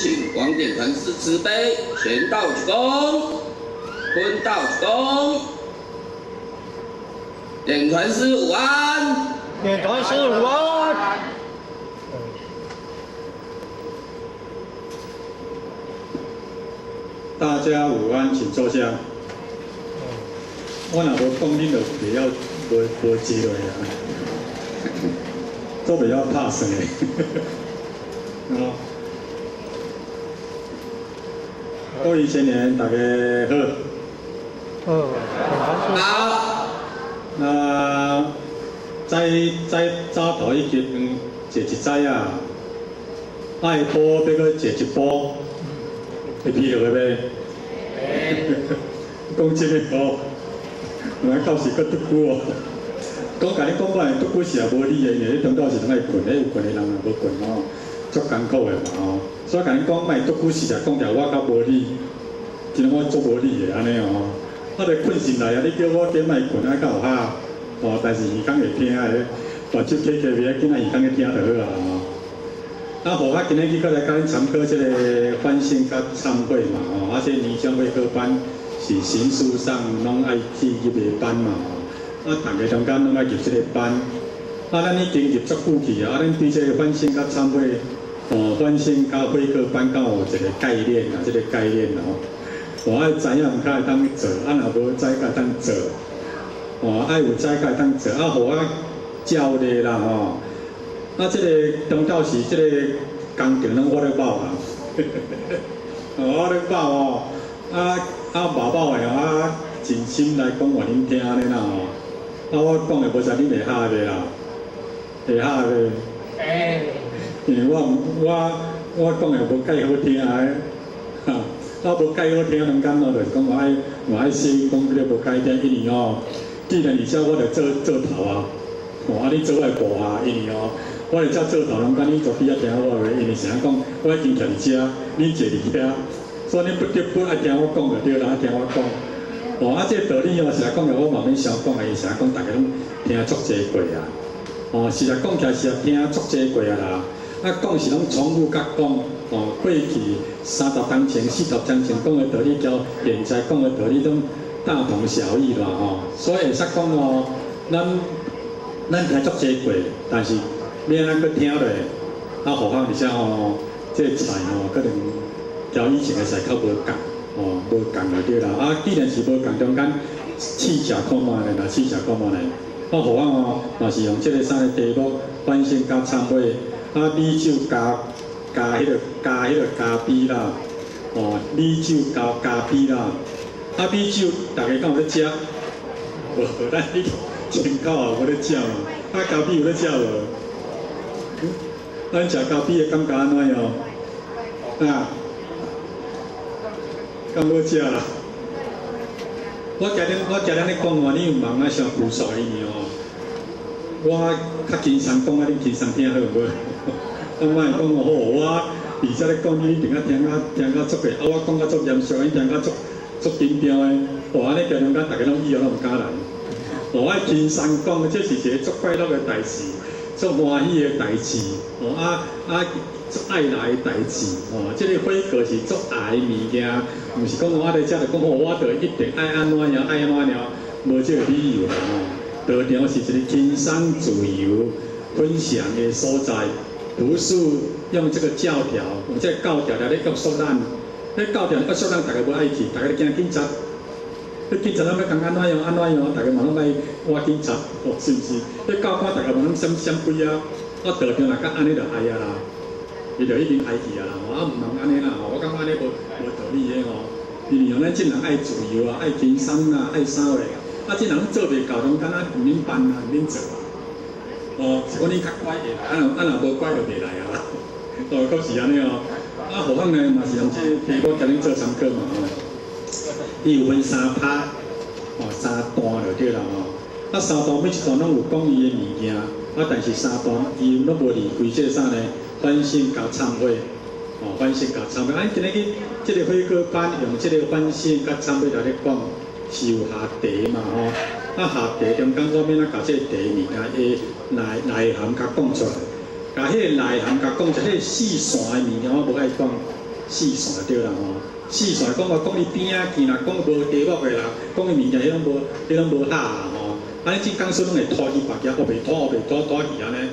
请光电禅师慈悲，玄道鞠躬，坤道鞠躬。点传师午安，点传师午安。大家午安，请坐下。我若无讲，恁就袂晓无机会啊，都袂晓拍算的。哦，各位青年，大家好。好。那早头已经坐一载啊，下晡要搁坐一晡，会疲劳的袂？讲真诶哦，原来到时搁拄久哦。讲甲你讲摆，拄久是也无理的，因为迄中昼是拢爱困，有困的人也无困哦，足艰苦的嘛哦。所以甲你讲摆，拄久是也讲条我较无理，真我足无理的安尼哦。我著困醒来啊！你叫我今摆困啊，较有效哦。但是耳孔会听的，大手起起袂，囡仔耳孔去听就好啊哦。啊，无我今日去过来甲恁参考即个反省甲忏悔嘛吼，啊，即年终会考班是形式上拢爱去入个班嘛吼，啊，逐个中间拢爱入即个班，啊，咱已经入足久去啊，咱对即个反省甲忏悔，哦，反省甲会考班敢有一个概念啊，即个概念吼。我爱知影，毋较会当做，啊，若无知甲会当做，哦，爱有知甲会当做，啊，互我教励啦吼。啊，即个中昼时，即个工程拢我咧跑啦，我咧跑哦，跑的哦，啊，真心来讲互恁听咧啦吼，啊，我讲的无啥恁会晓的啦，会晓的，因为我讲的无介好听的，哈。我无介好听，人讲咯，就是讲我爱写讲迄个无介听，因为哦，既然而且我著做头啊，哦，啊你做我的部下，因为哦，我著才做头，人讲你做底下听我话，因为啥讲，我已经徛伫遮，你坐伫遐，所以你不得不爱听我讲就对啦，爱听我讲。哦，啊，这个道理哦，实来讲我慢慢想讲的，啥讲大家拢听足济过啊。哦，实来讲起来是听足济过啊啦。啊，讲是拢重复甲讲，哦，过去30年前、40年前讲的道理，交现在讲的道理都大同小异啦，吼。所以会使讲哦，咱听足济过，但是免咱搁听落，啊，互咱而且吼，这个菜吼可能交以前的菜较无共，哦，无共就对啦。啊，既然是无共，中间试食看卖咧，试食看卖咧，啊，互咱哦，嘛是用这个啥个题目反省甲忏悔。啊，米酒加迄个加啤啦，哦，米酒加啤啦，啊，米酒大家敢有咧食？无，咱你真口啊，无咧食嘛。啊，加啤有咧食无？咱食加啤的感觉安怎样？啊，敢好食啦？我今日咧讲话，你有忙啊，上苦爽一年哦。我较轻松讲啊，恁轻松听好无？我莫讲哦，好，我而且咧讲你一定听到足个，啊，我讲到足严肃，你听到足紧张的，哦，安尼叫中间大家拢以后拢唔敢来。哦，我轻松讲，这是一个足快乐的代志，足欢喜的代志，哦足爱来的代志，哦，这个火锅是足爱的物件，毋是讲我伫遮就讲哦，我就一定爱安怎样，爱安怎样，无这个理由啦，吼。道场是一个轻松自由分享的所在，不是用这个教条，用这个教条来约束咱。迄教条约束咱，大家无爱去，大家惊警察。迄警察咱要讲安怎样，大家嘛拢爱挖警察，哦，是毋是？迄教官大家嘛拢闪鬼啊！啊，道场若甲安尼就爱啊啦，伊就已经爱去啊啦，啊，毋通安尼啦，我感觉安尼无道理的吼。因为咱这人爱自由啊，爱轻松啊，爱啥嘞？啊，这人做袂到，拢敢若唔免办啊，唔免做啊。哦，是讲你较乖会来，啊若无乖就袂来啊啦。哦，确实安尼哦。啊，何况呢，嘛是用这题目甲恁做参考嘛吼。伊有分3趴，哦，3段就对啦吼。啊，3段每一段拢有讲伊的物件，啊，但是3段伊拢无离开这个啥呢？反省甲忏悔，哦，反省甲忏悔。啊，今日去这个会课班用这个反省甲忏悔来咧讲。是有下题嘛吼，啊下题中间我免啊甲这个题物件的内涵甲讲出来，甲迄个内涵甲讲出来，迄个细线的物件我无爱讲，四线就对啦吼。四线讲我讲你边仔见啦，讲无题目的人，讲的物件迄拢无哈啦吼。安尼即讲师拢会拖去别家，学袂拖去安尼，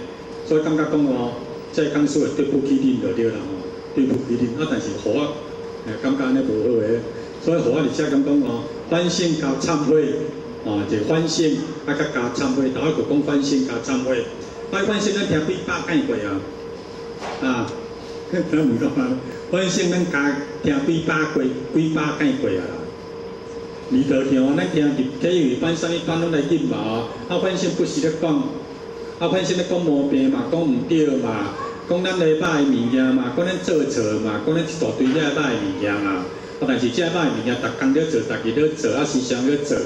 所以感觉讲哦，这讲师会对不起恁就对啦吼，对不起恁。但是互我感觉安尼无好诶，所以互我伫遮讲哦，反省加忏悔，就反省甲加忏悔，头一个讲反省加忏悔。反省咱听几百遍过啊，咱唔讲啊，反省咱加听几百遍过啊。离道场，咱听入体育班、啥物班拢来入嘛。反省不是咧讲，反省咧讲毛病嘛，讲唔对嘛，讲咱咧歹物件嘛，讲咱做错嘛，讲咱一大堆咧歹物件嘛。但是这歹物件，逐工咧做，逐日咧做，时常咧做。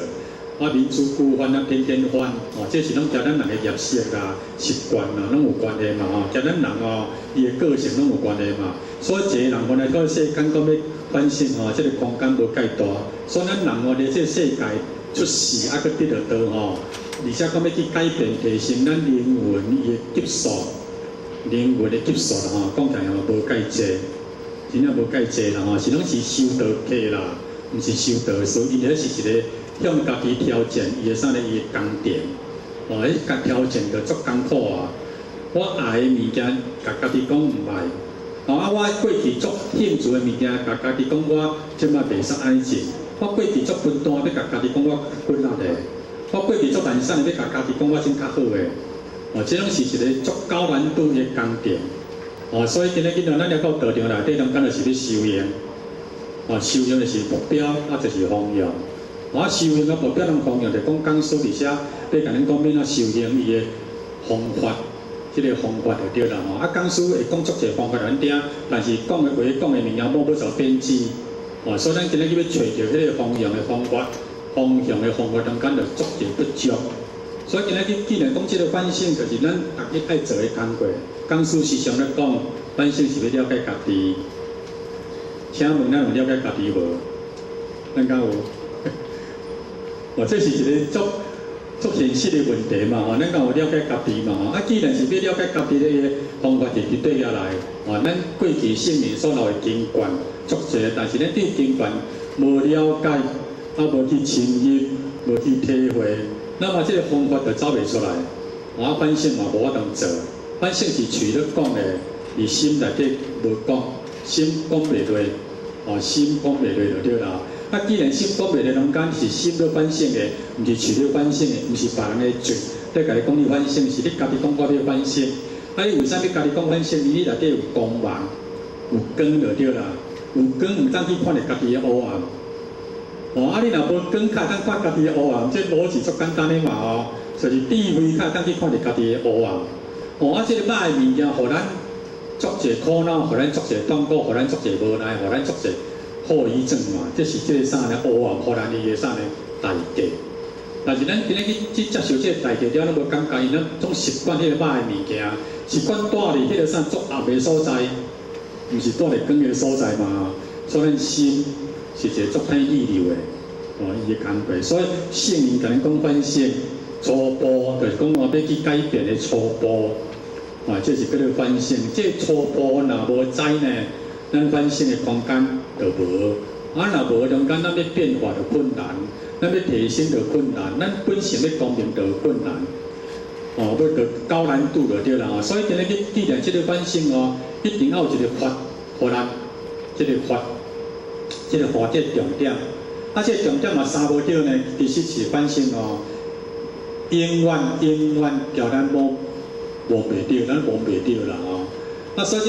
民主故犯啊，天天犯，这是拢甲咱人的业色啦、习惯啦，拢有关系嘛甲咱人伊的个性拢有关系嘛。所以一个人本来到世间讲要反省这个空间无介大，所以咱人伫这个世界出世还佫得到而且讲要去改变提升咱灵魂伊的级数，灵魂的级数啦讲起来无介济，真正无介济啦是拢是修道客啦，毋是修道士，因迄是一个。向家己挑战，伊个啥咧？伊个工程，迄甲挑战着足艰苦啊！我爱的物件，甲家己讲唔爱，我过去足兴趣的物件，甲家己讲我即摆袂使安怎。我过去足分段，要甲家己讲我困难的。我过去足懒散，要甲家己讲我真较好的。这拢是一个足高难度的工程。所以今日咱了到道场内底，咱敢就是要修行。修行就是目标，就是方向。修行个目标同方向，就讲讲师伫遮要甲恁讲免修行伊个方法，即个方法就对啦讲师会讲足侪方法咱听，但是讲的话讲的物件冇做编辑，所以咱今日要找着迄个方向的方法，中间就足侪不足。所以今日既然讲即个反省，就是咱逐日爱做的工作。讲师时常咧讲，反省是要了解家己。请问咱有了解家己无？咱敢有？这是一个足现实的问题嘛咱敢有了解家己嘛既然是要了解家己的方法，就绝对下来咱过去生命所留的经验足侪，但是咱对经验无了解，无去深入，无去体会，那么这个方法就走袂出来。反省嘛无法通做，反省是嘴咧讲的，而心内底无讲，心讲袂落，心讲袂落就对啦。既然心讲袂落，中间是心在反省的，毋是嘴在反省的，毋是别人的嘴在甲你讲你反省，是你家己讲我要反省。你为啥要家己讲反省？你内底有光芒，有光就对啦。有光毋当去看着家己的黑暗。你若无光，较当看家己的黑暗，这逻辑足简单的嘛就是智慧较当去看着家己的黑暗。这个歹的物件，互咱足侪苦恼，互咱足侪痛苦，互咱足侪无奈，互咱足侪。后遗症嘛，这是这个啥呢？黑暗，互咱伊个啥呢？代价。但是咱今日去接受这个代价了，咱无感觉，因咱总习惯迄个歹的物件，习惯住伫迄个啥足暗的所在，毋是住伫光的所在嘛。所以咱心是一个足歹意流的，伊个工作。所以圣人甲咱讲反省，初步就是讲要去改变的初步，这是叫做反省。这初步若无知呢？咱反省的空间就无，若无中间咱要变化就困难，咱要提升就困难，咱本身要光明就困难，要就高难度就对啦所以今日既然这个反省一定要有一个法，互咱这个法，这个重点。这个重点嘛三无对呢，其实是反省永远叫咱无袂对，咱无袂对啦所以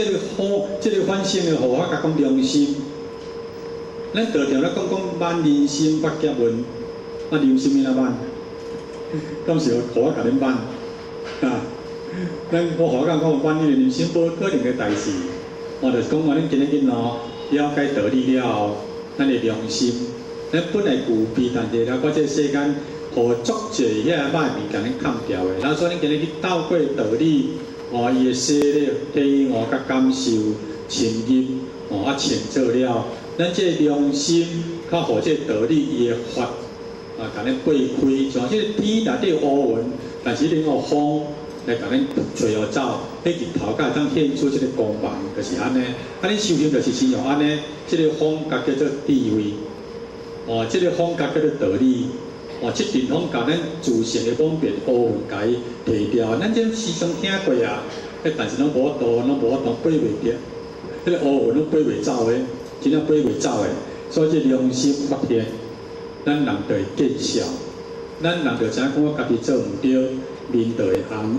这个反省的，互我甲讲良心。咱道场咧讲挽人心发结运，良心要哪挽？当时互我甲恁挽我互我讲挽你的人心，无可能的代志。就是讲咱今日了解道理了后，咱的良心，咱本来具备，但是了解这世间，互足侪遐歹物件咱砍掉的。所以咱今日去透过道理。伊的洗礼、体验甲感受、深入清做了，咱这良心，较互这道理伊的法甲咱拨开，像这天内底有乌云，但是恁有风，来甲咱找好走，迄日头甲当显出即个光芒，就是安尼。啊，恁修行就是先用安尼，即个风格叫做智慧，哦，即个风格叫做道理，哦，即阵风甲咱自性的方便部分甲伊提掉，咱这时常听过啊，但是拢无法度，背袂掉，迄个乌云拢背袂走的，真正背袂走的，所以即良心发现，咱人就会见笑。咱人就知影讲我家己做毋对，面就会红，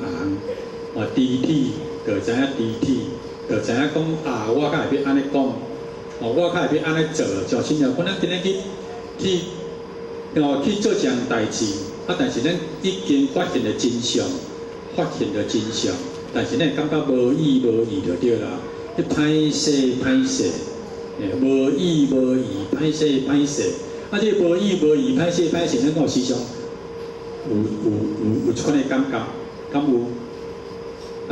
哦，肢体就知影肢体，就知影讲啊，我较会要安尼讲，哦，我较会要安尼做，就亲像咱今日去做一项代志，啊，但是咱已经发现了真相，但是咱感觉无意无义就对啦，迄歹势，无意无义，歹势，啊，这无意无义，歹势，咱有时常。有款的感觉，敢有？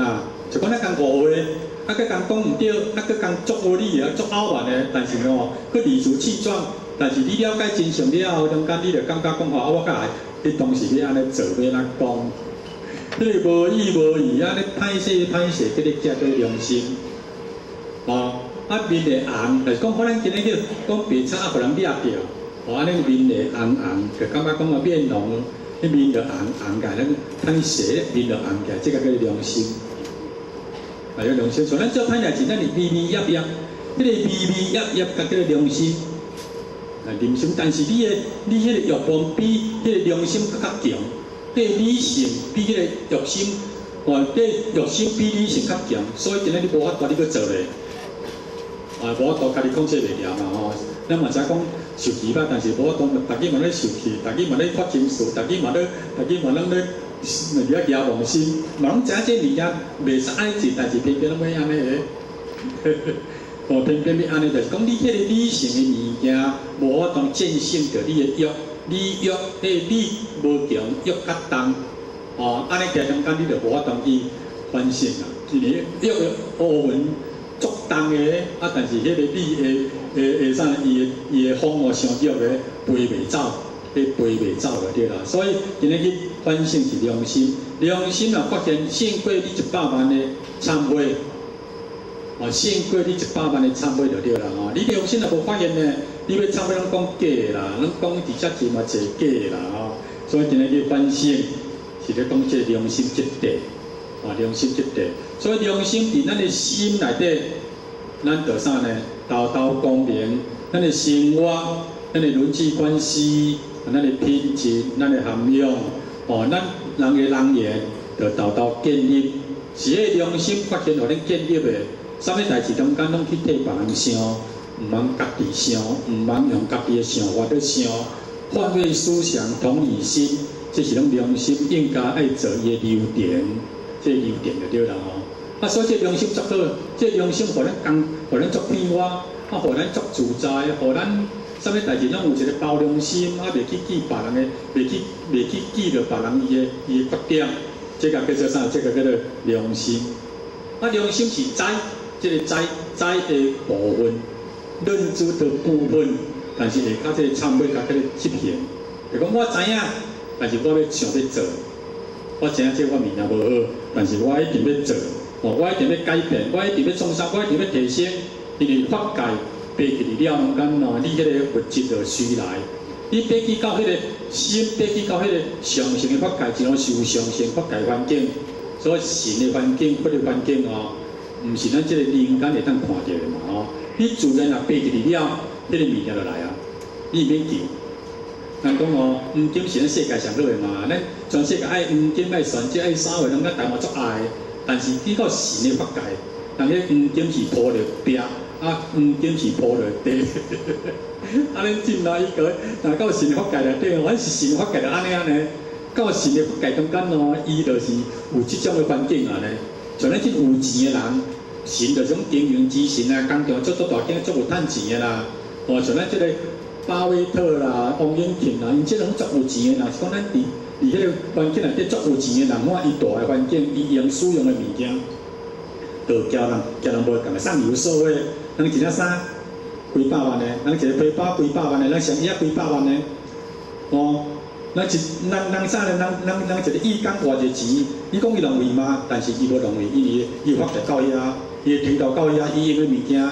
啊，就讲咱讲误会，啊，佮讲讲毋对，啊，佮讲作无理啊，作拗乱的，但是哦，佮理直气壮。但是你了解真相了后，中间你就感觉讲啊，我甲你当时要安尼做，要安讲，迄个无意无义，啊，你歹势，叫你遮做良心，哦，啊，面会红，就是讲可能今日去讲白菜啊，互人掠着，哦，安尼面会红，就感觉讲啊面浓。迄面就红起来，咱歹势面就红起来，这个叫良心。啊，有良心，像咱做歹代志，咱是微微压，迄个微微压，甲叫良心。啊，良心，但是你迄个欲望比迄个良心更较强，迄个理性比迄个欲心，哦，迄个欲心比理性较强，所以今日你无法度你去做咧。啊，无法度家己控制袂了嘛吼。咱嘛知讲受气吧，但是无法度，逐日嘛咧受气，逐日嘛咧发情绪，逐日嘛拢咧遐妄心，嘛拢知影这物件袂使爱做，但是偏偏拢要安尼个。哦，偏偏要安尼，就是讲你迄个理性的物件，无法度战胜着你的欲，你欲，你无强，欲较重，哦，安尼在中间你就无法度去反省啦，因为欲乌云。足重的，啊，但是迄个你会啥？伊的风哦上弱的，飞袂走，飞袂走就对啦。所以今日去反省是良心，良心啊发现胜过你100万的忏悔，哦，胜过你100万的忏悔就对啦。哦，你良心啊无发现呢，你要忏悔拢讲假的啦，拢讲直接是嘛坐假的啦。哦，所以今日去反省是咧讲这良心这块。啊，良心这块，所以良心伫咱的心内底，咱着啥呢？道道光明，咱的生活，咱的人际关系，咱的品质，咱的涵养，哦，咱人的人缘，着道道建立。是迄良心发现互咱建立的，啥物代志中间拢去替别人想，毋通家己想，毋通用家己的想法去想，换位思想、同理心，这是咱良心应该爱做伊的优点。这优点就对啦吼，啊，所以这良心足好，这良心互咱足变化，啊，互咱足自在，互咱啥物代志拢有一个包容心，啊，袂去记别人的，袂去记着别人伊的缺点，这个叫做啥？这个叫做良心。啊，良心是知，这个知的部分，认知的部分，但是下骹这个忏悔甲这个执行，就讲我知影，但是我要想要做。我知影这我物件无好，但是我一定要做，哦，我一定要改变，我一定要创啥，我一定要提升，因为法界爬起了中间喏，你迄个物质就随来，你爬起到迄个心，爬起到迄个上乘的法界，只能受上乘法界环境，所以神的环境、法的环境哦，毋是咱这个人间会当看到的嘛哦，你自然若爬起了，迄个物件就来啊，你免求。咱讲哦，黄金是咱世界上好的嘛，咱全世界爱黄金、爱选择、爱啥货，拢咱台湾足爱。但是你到神的法界，人迄黄金是铺着壁，啊，黄金是铺着地。啊，恁进来伊个，若到神的法界内底，咱是神的法界就安尼。到神的法界中间哦，伊就是有即种的环境啊呢。像咱即有钱的人，神就是种经营之神啊，工厂做大间，做有趁钱的啦。哦，像咱即个。巴菲特啦、王永庆啦，因即种足有钱的人，是讲咱伫迄个环境内底足有钱的人，看伊大的环境，伊用使用的物件，就叫人无共上游社会，人一件衫几百万的，人一个皮包几百万的，人上衣几百万的，哦，人啥呢？人一个义工偌济钱，你讲伊浪费吗？但是伊无浪费，因为伊发达到遐，伊程度到遐，伊用的物件，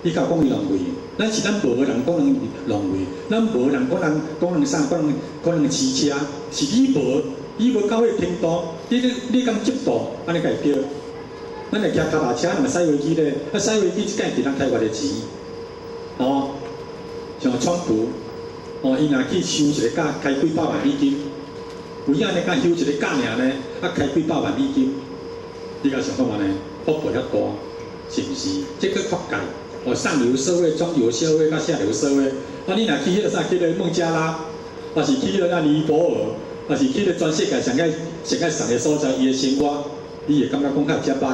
你甲讲伊浪费。咱无人讲人浪费，咱无人讲人啥，讲人骑车，是你无到迄程度，你讲急度，安尼甲会叫。咱会骑脚踏车，若驶飞机咧，驶飞机一间一人开偌济钱，哦，像川普，哦，伊若去收一个假，开几百万美金，有影呢，甲收一个假尔呢，开几百万美金，你甲想看嘛呢？福报遐大，是毋是？这个法界，哦，上流社会、中流社会、甲下流社会，你若去迄个啥，去个孟加拉，或是去迄个尼泊尔，或是去个全世界上个上个所在，伊的生活，你会感觉讲较遮歹。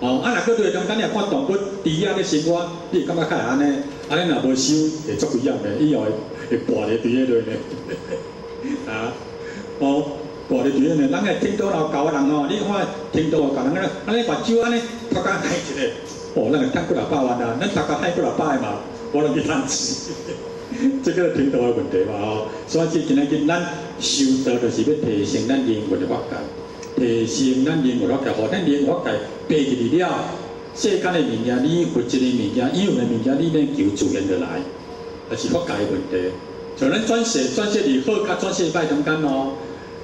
哦，若搁对中间也看动物伫遐咧生活，你会感觉较会安尼，安尼若无收，会足危险的，以后会跋咧伫迄落咧，啊，哦，跋咧伫迄咧，咱个听到老教的人哦，你看听到教人安尼把酒安尼头壳嗨一个，哦，咱个赚几600万啊，咱头壳嗨几600个嘛，无能去赚钱，这个听到的问题嘛哦，所以今仔日咱修道就是要提升咱灵魂的法界。提升咱灵魂法界，互咱灵魂法界爬入去了，世间的物件，你物质的物件，有的物件，你免求自然就来，就是法界的问题。像咱转世离好，甲转世歹中间哦，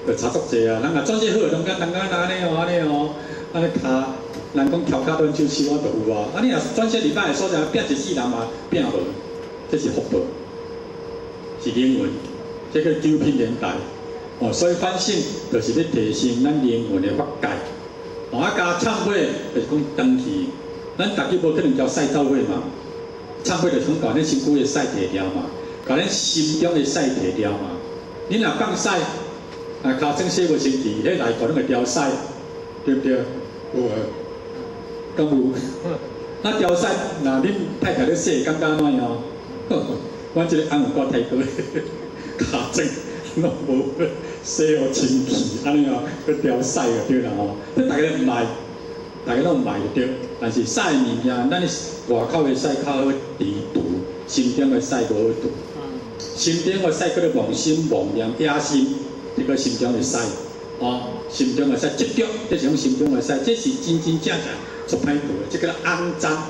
就差足济啊。人若转世好中间，人家安尼哦，安尼骹，人讲翘骹短手手啊，就有啊。你若转世离歹的所在，拼一世人嘛，拼无，这是福报，是灵魂，这个九品年代。哦，所以反省就是要提升咱灵魂的法界。加忏悔就是讲长期，咱大家无可能叫赛走会嘛。忏悔就是讲把咱身躯的屎摕掉嘛，把咱心中的屎摕掉嘛。你若放屎，尻川洗无清气，迄内裤拢会掉屎，对不对？有啊，敢有？那掉屎，那恁太太咧洗，感觉安怎样？阮这个安有够太多，尻川。拢无洗好清气，安尼哦，去调屎就对啦吼。这大家毋卖，大家拢毋卖就对。但是屎物件，咱外口的屎较好除毒，心中的屎无好除。心中的屎叫做妄心、妄念、野心，这个心中的屎，哦，心中的屎执着，这是讲心中的屎，这是真真正正做歹毒的，这个肮脏。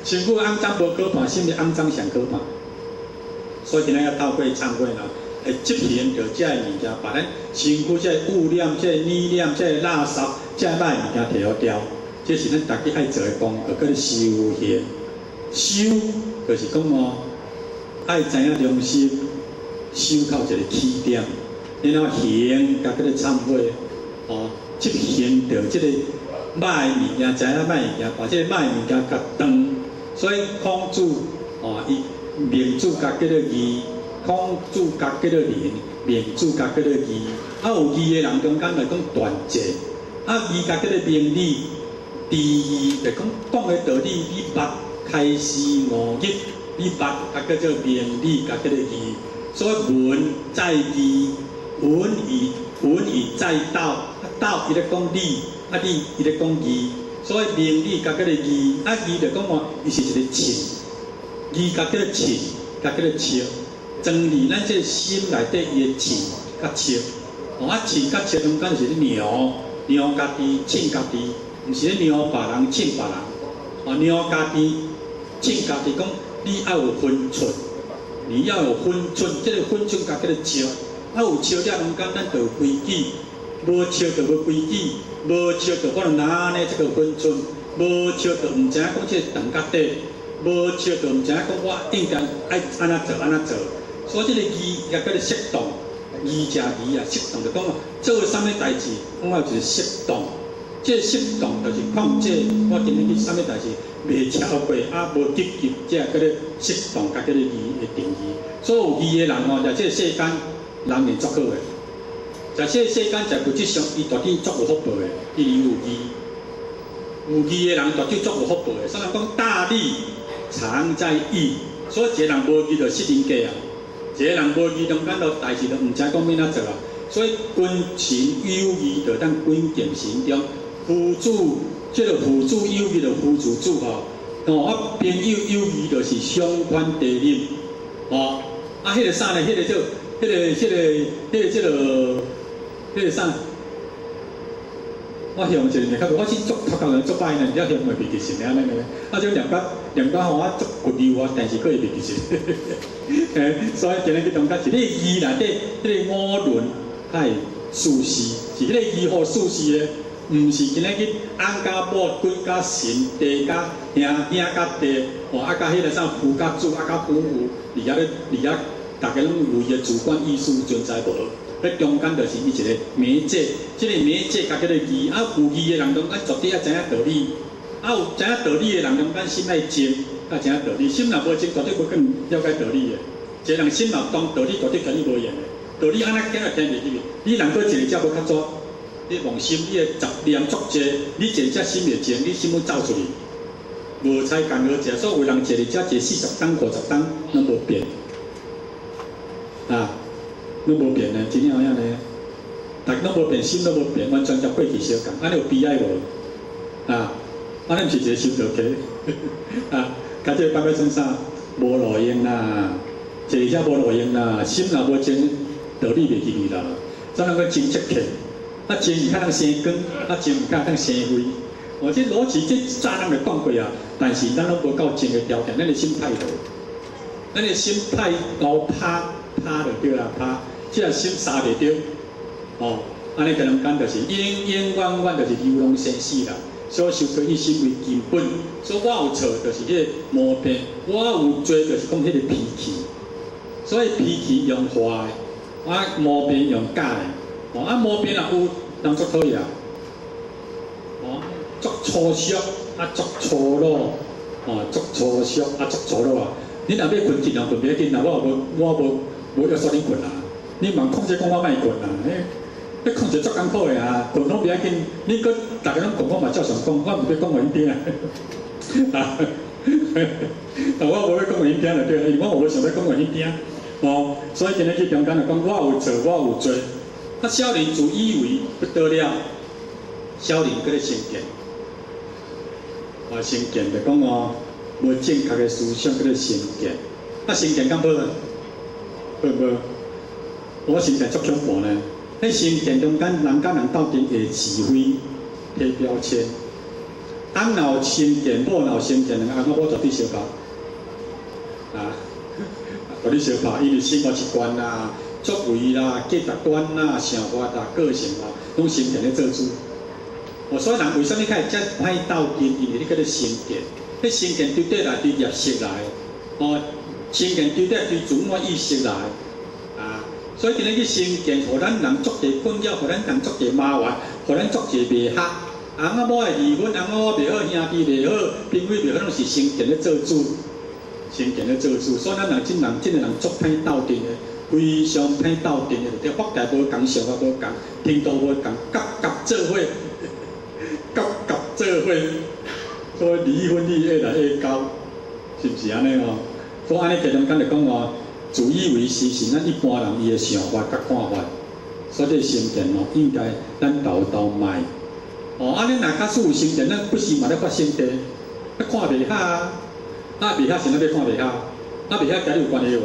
身躯肮脏无可怕，心里肮脏上可怕。所以今日要透过忏悔啦。会执行着这物件，把咱身躯这污染、这泥念、这垃圾、这歹物件摕好掉，这是咱大家爱做的功课，叫做修行。修就是讲哦，爱知影良心，修到一个起点，然后行，甲叫做忏悔，哦，执行着这个歹物件，知影歹物件，把这个歹物件甲断。所以孔子哦，伊名字甲叫做义。孔子甲叫做仁，名字甲叫做义。有义的人中间来讲断节，义甲叫做明理。第二就讲的道理，你捌开示悟入，你捌甲叫做明理，甲叫做义。所以文在义，文以在道，道伊咧讲理，理伊咧讲义。所以明理甲叫做义，义就讲话，伊是一个称，义甲叫做称，甲叫做笑。整理咱这心内底伊的情甲切，情甲切中间就是咧量家己，称家己，毋是咧量别人，称别人。量家己，称家己，讲你要有分寸，你要有分寸，这个分寸甲叫做笑。有笑了中间咱就有规矩，无笑就无规矩，无笑就可能拿呢这个分寸，无笑就毋知影讲这个长甲底，无笑就毋知影讲我应该爱安怎做安怎做。所以这个义也叫做适当，义加义啊，适当就讲做啥物代志，讲话就是适当。这适当就是况且我今日去啥物代志未超过，无积极，这叫做适当，甲叫做义的定义。所以有义的人哦，在这世间人缘足好的，在这世间在物质上，伊绝对足有福报的，因为有义。有义的人绝对足有福报的。所以讲大利常在义，所以一个人无义就失人格啊。一个人无义，中间落代志就毋知讲要怎做啊。所以君臣有义，就当君敬臣中；父子，即个父子有义，就父子子吼。朋友有义，就是相款地任。迄个啥呢？迄个个啥？我形容一下，我去做头壳人做歹呢，了形容袂记实安尼个。啊，种两甲吼，我做骨溜啊，但是佫会袂记实。所以今日去中间是迄个字内底，迄个五伦爱术士，是迄个字号术士咧，毋是今日去翁甲某、君甲神、弟甲兄、兄甲弟，啊甲迄个啥夫甲主、啊甲夫妇，而遐大家拢有伊的主观意识存在无？迄中间就是伊一个媒介，即个媒介甲迄个字，啊有字的人中间绝对要知影道理，啊有知影道理的人中间心爱静，啊知影道理，心若无静，绝对无可能了解道理的。一个人心若当道理，绝对肯定无用的。道理安怎讲也听袂入去，你人对一个只无较早，你妄心，你的杂念足济，你一个只心会静，你心要走出去，无才干好食。所以有人一个只坐40档、50档，拢无变，啊。拢无变呢，真正样呢？大家拢无变，心拢无变，完全甲过去相共，安尼有悲哀无？啊，安尼毋是一个修道家啊，甲这个拜拜算啥？无路用啦，坐只无路用啦，心若无静，道理袂入去啦。怎能够静切客？啊，静是较通生根，啊，静毋较通生灰。我这逻辑这早人就讲过啊，但是咱拢无够静的条件，咱的心太弱，咱的心太高趴就对啦，趴。即个心杀袂着，哦，安尼个人讲就是永永远远就是流浪生死啦。所以修道以心为根本，所以我有错就是迄个毛病，我有罪就是讲迄个脾气。所以脾气用坏的，啊毛病用假的，哦啊毛病若有，人足讨厌，哦足粗俗，啊足粗鲁，哦足粗俗，啊足粗鲁啊！你若要困尽量困袂紧啦，我无约束你困啦。你茫控制讲我卖困啦，你控制足艰苦的啊，困拢袂要紧。你搁大家拢讲我嘛照常讲，我毋要讲话一点啊。但我无要讲话一点就对，因为我无想要讲话一点。哦，所以今日去中间就讲我有做，我有做。啊，少年自以为不得了，少年搁咧成见，啊成见就讲哦，无正确的思想搁咧成见。啊，成见敢好啊？好无？我成见足恐怖呢！迄成见中间人甲人斗阵下是非、贴标签。翁若有成见，某若有成见，两个翁某绝对相拍。啊，互你相拍，因为生活习惯啦、作为啦、价值观啦、想法啦、个性啦，拢成见咧做主。所以人为什么会遮歹斗阵？因为你搁咧成见，迄成见对底来对业识来，哦，成见对底对自我意识来。所以今日去成见，互咱人足侪困扰，互咱人足侪麻烦，互咱足侪袂合。翁仔某会离婚，翁仔某袂好，兄弟袂好，朋友袂好，拢是成见咧做主，成见咧做主。所以咱人真个人足歹斗阵的，非常歹斗阵的，就法界无共，想法无共，程度无共，夹做伙，夹做伙。所以离婚率越来越高，是毋是安尼哦？所以安尼其中间就讲哦。自以为是咱一般人伊的想法甲看法，所以这成见哦，应该咱豆卖。哦，安尼若假使有成见，咱不时嘛咧发生地，看袂下啊，啊袂下是咱要看袂下，啊袂下甲你有关系无？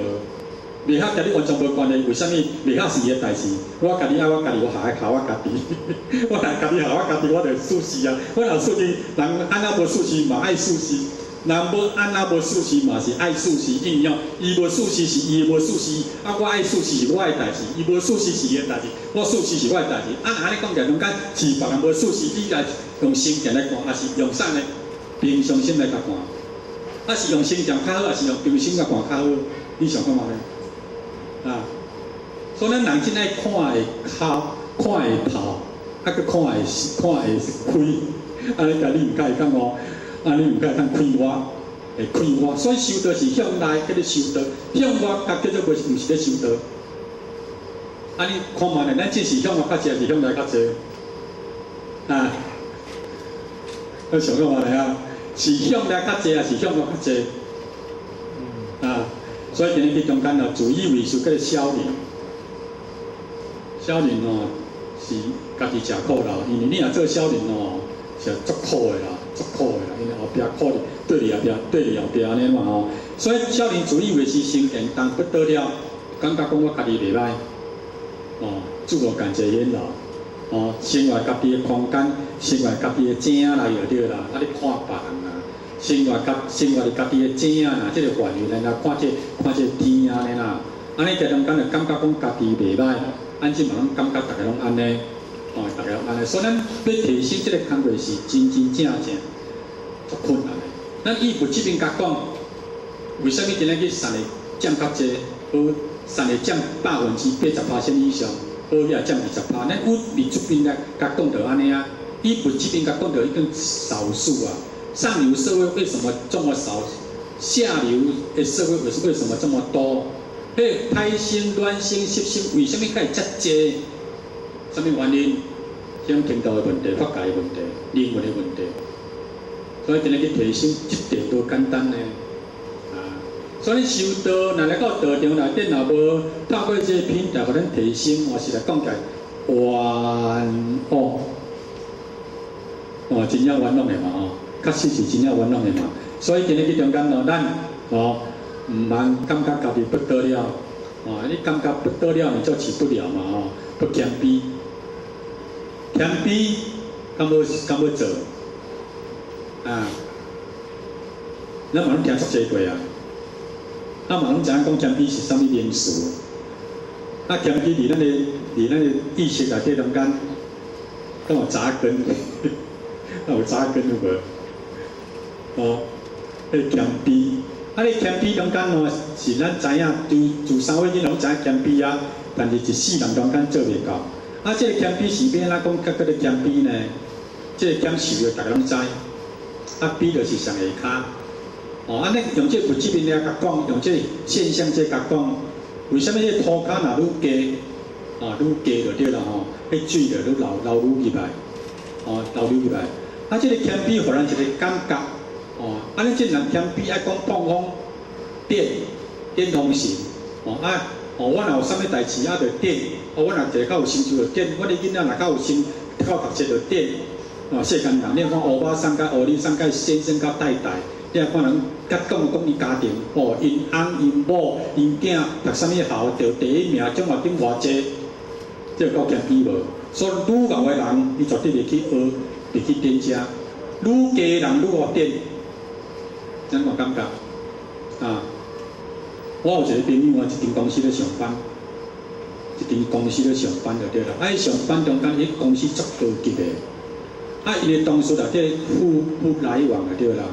袂下甲你完全无关系，为什么袂下是伊的代志？我家己爱我家己，我下靠我家己，我若家己下我家己，我就舒适啊！我若舒适，人安怎无舒适嘛爱舒适。人无安那无舒适嘛是爱舒适应用，伊无舒适是伊无舒适，啊我爱舒适是我的代志，伊无舒适是伊的代志，我舒适是我的代志。啊安尼讲起来中间是别人无舒适，你来用成见来看，还是用啥呢？平常心来甲看，啊是用成见较好，还是用平心甲看较好？你想看嘛呢？啊，所以咱人真爱看会敲，看会透，啊佮看会开，安尼甲你毋介意讲哦。安尼毋该通开我，会开我，所以修道是向内叫做修道，向外甲叫做毋是咧修道。安尼看嘛咧，咱真是向外较济，还是向内较济？啊，我想讲嘛咧啊，是向内较济，还是向外较济？啊，所以今日去中间哦，自以为是叫做少年，少年哦是家己食苦劳，因为你若做少年哦，是足苦的啦。足苦的啦，因为后壁苦哩，对后壁安尼嘛吼。所以少年自以为是成见，但不得了，感觉讲我家己袂歹，哦，自我感觉良好，哦，生活家己的空间，生活家己的井内就对啦，啊，你看别人啊，生活家己的井啊，即个范围内啦，看这天安尼啦，安尼在中间就感觉讲家己袂歹，安即嘛拢感觉大家拢安尼，哦，大家拢安尼，所以咱要提升即个工作是真正足困难的。咱义务这边甲讲，为什么今日去产的降较济，好产的降80%以上，好也降20%。咱有你这边来甲讲到安尼啊，义务这边甲讲到一个少数啊。上流社会为什么这么少？下流的社会为什么这么多？迄胎心、卵心、湿心，为什么会遮济？什么原因？像听到的问题、法界的问题、人文的问题。所以今日去提升这点多简单呢，啊！所以修道，若来到道场内底，若无透过这品质，互咱提升，或是来讲解冤枉，哦，真正冤枉的嘛吼，确实是真正冤枉的嘛。所以今日去中间咯，咱哦，毋通感觉家己不得了，哦，你感觉不得了，你就起不了嘛吼，不谦卑，谦卑，敢要做？啊，咱嘛拢听足济过啊，嘛拢知影讲谦卑是啥物名词？谦卑伫咱的意识内底中间，敢有扎根？有扎根有无？哦，迄谦卑，你谦卑中间哦，是咱知影，自三位囡拢知影谦卑啊，但是一世人中间做袂到。即个谦卑是要安怎讲？叫做谦卑呢？即个谦受着大家拢知。卑就是上下骹，哦，安尼用这物质面来甲讲，用这现象这甲讲，为什么这涂骹若愈低，愈低就对啦吼，迄水就愈流愈入来，流入来。这个谦卑互咱一个感觉，安尼这人谦卑爱讲放风点通神，我若有啥物代志就点，我若一个较有成就就点，我的囡仔若较有较读册就点。世间人，你看欧巴桑甲欧里桑甲先生甲太太，你看人甲讲伊家庭，因翁因某因囝读啥物校得第一名，奖学金偌济，这够谦卑无？所以愈牛的人，伊绝对袂去学，袂去点遮；愈低的人愈学点，怎我感觉？我有一个朋友，一间公司咧上班，就对啦。伊上班中间，伊公司足高级的。伊个同事内底互来往就对啦。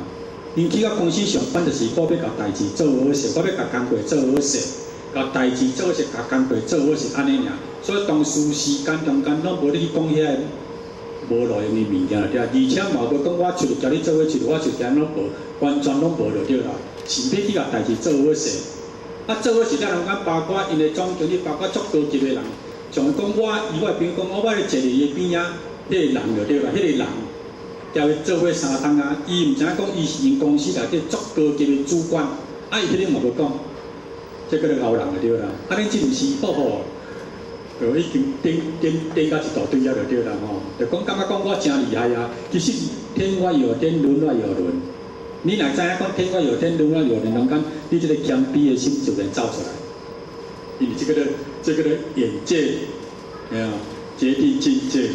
因去到公司上班，就是我要甲代志做好势，我要甲工作做好势，甲代志做好势，甲工作做好势，安尼尔。所以同事时间中间拢无你去讲遐无路用的物件就对啦。而且嘛无讲我出去甲你做伙出，我出去拢无，完全拢无就对啦。是要去甲代志做好势。做好势，咱中间包括因的总经理，包括足高级的人，像讲我朋友讲，我要坐伫伊边仔。迄个人就对啦，迄个人调伊做伙3档啊，伊毋知影讲伊是因公司内底足高级的主管，伊迄个嘛无讲，这个牛人就对啦。恁这是好好，就已经顶到一大堆啊，就对啦吼。就讲感觉讲我真厉害啊，其实天外有天，人外有人。你若知影讲天外有天，人外有人中间，你这个谦卑的心就能走出来。因为这个眼界，哎呀。决定境界，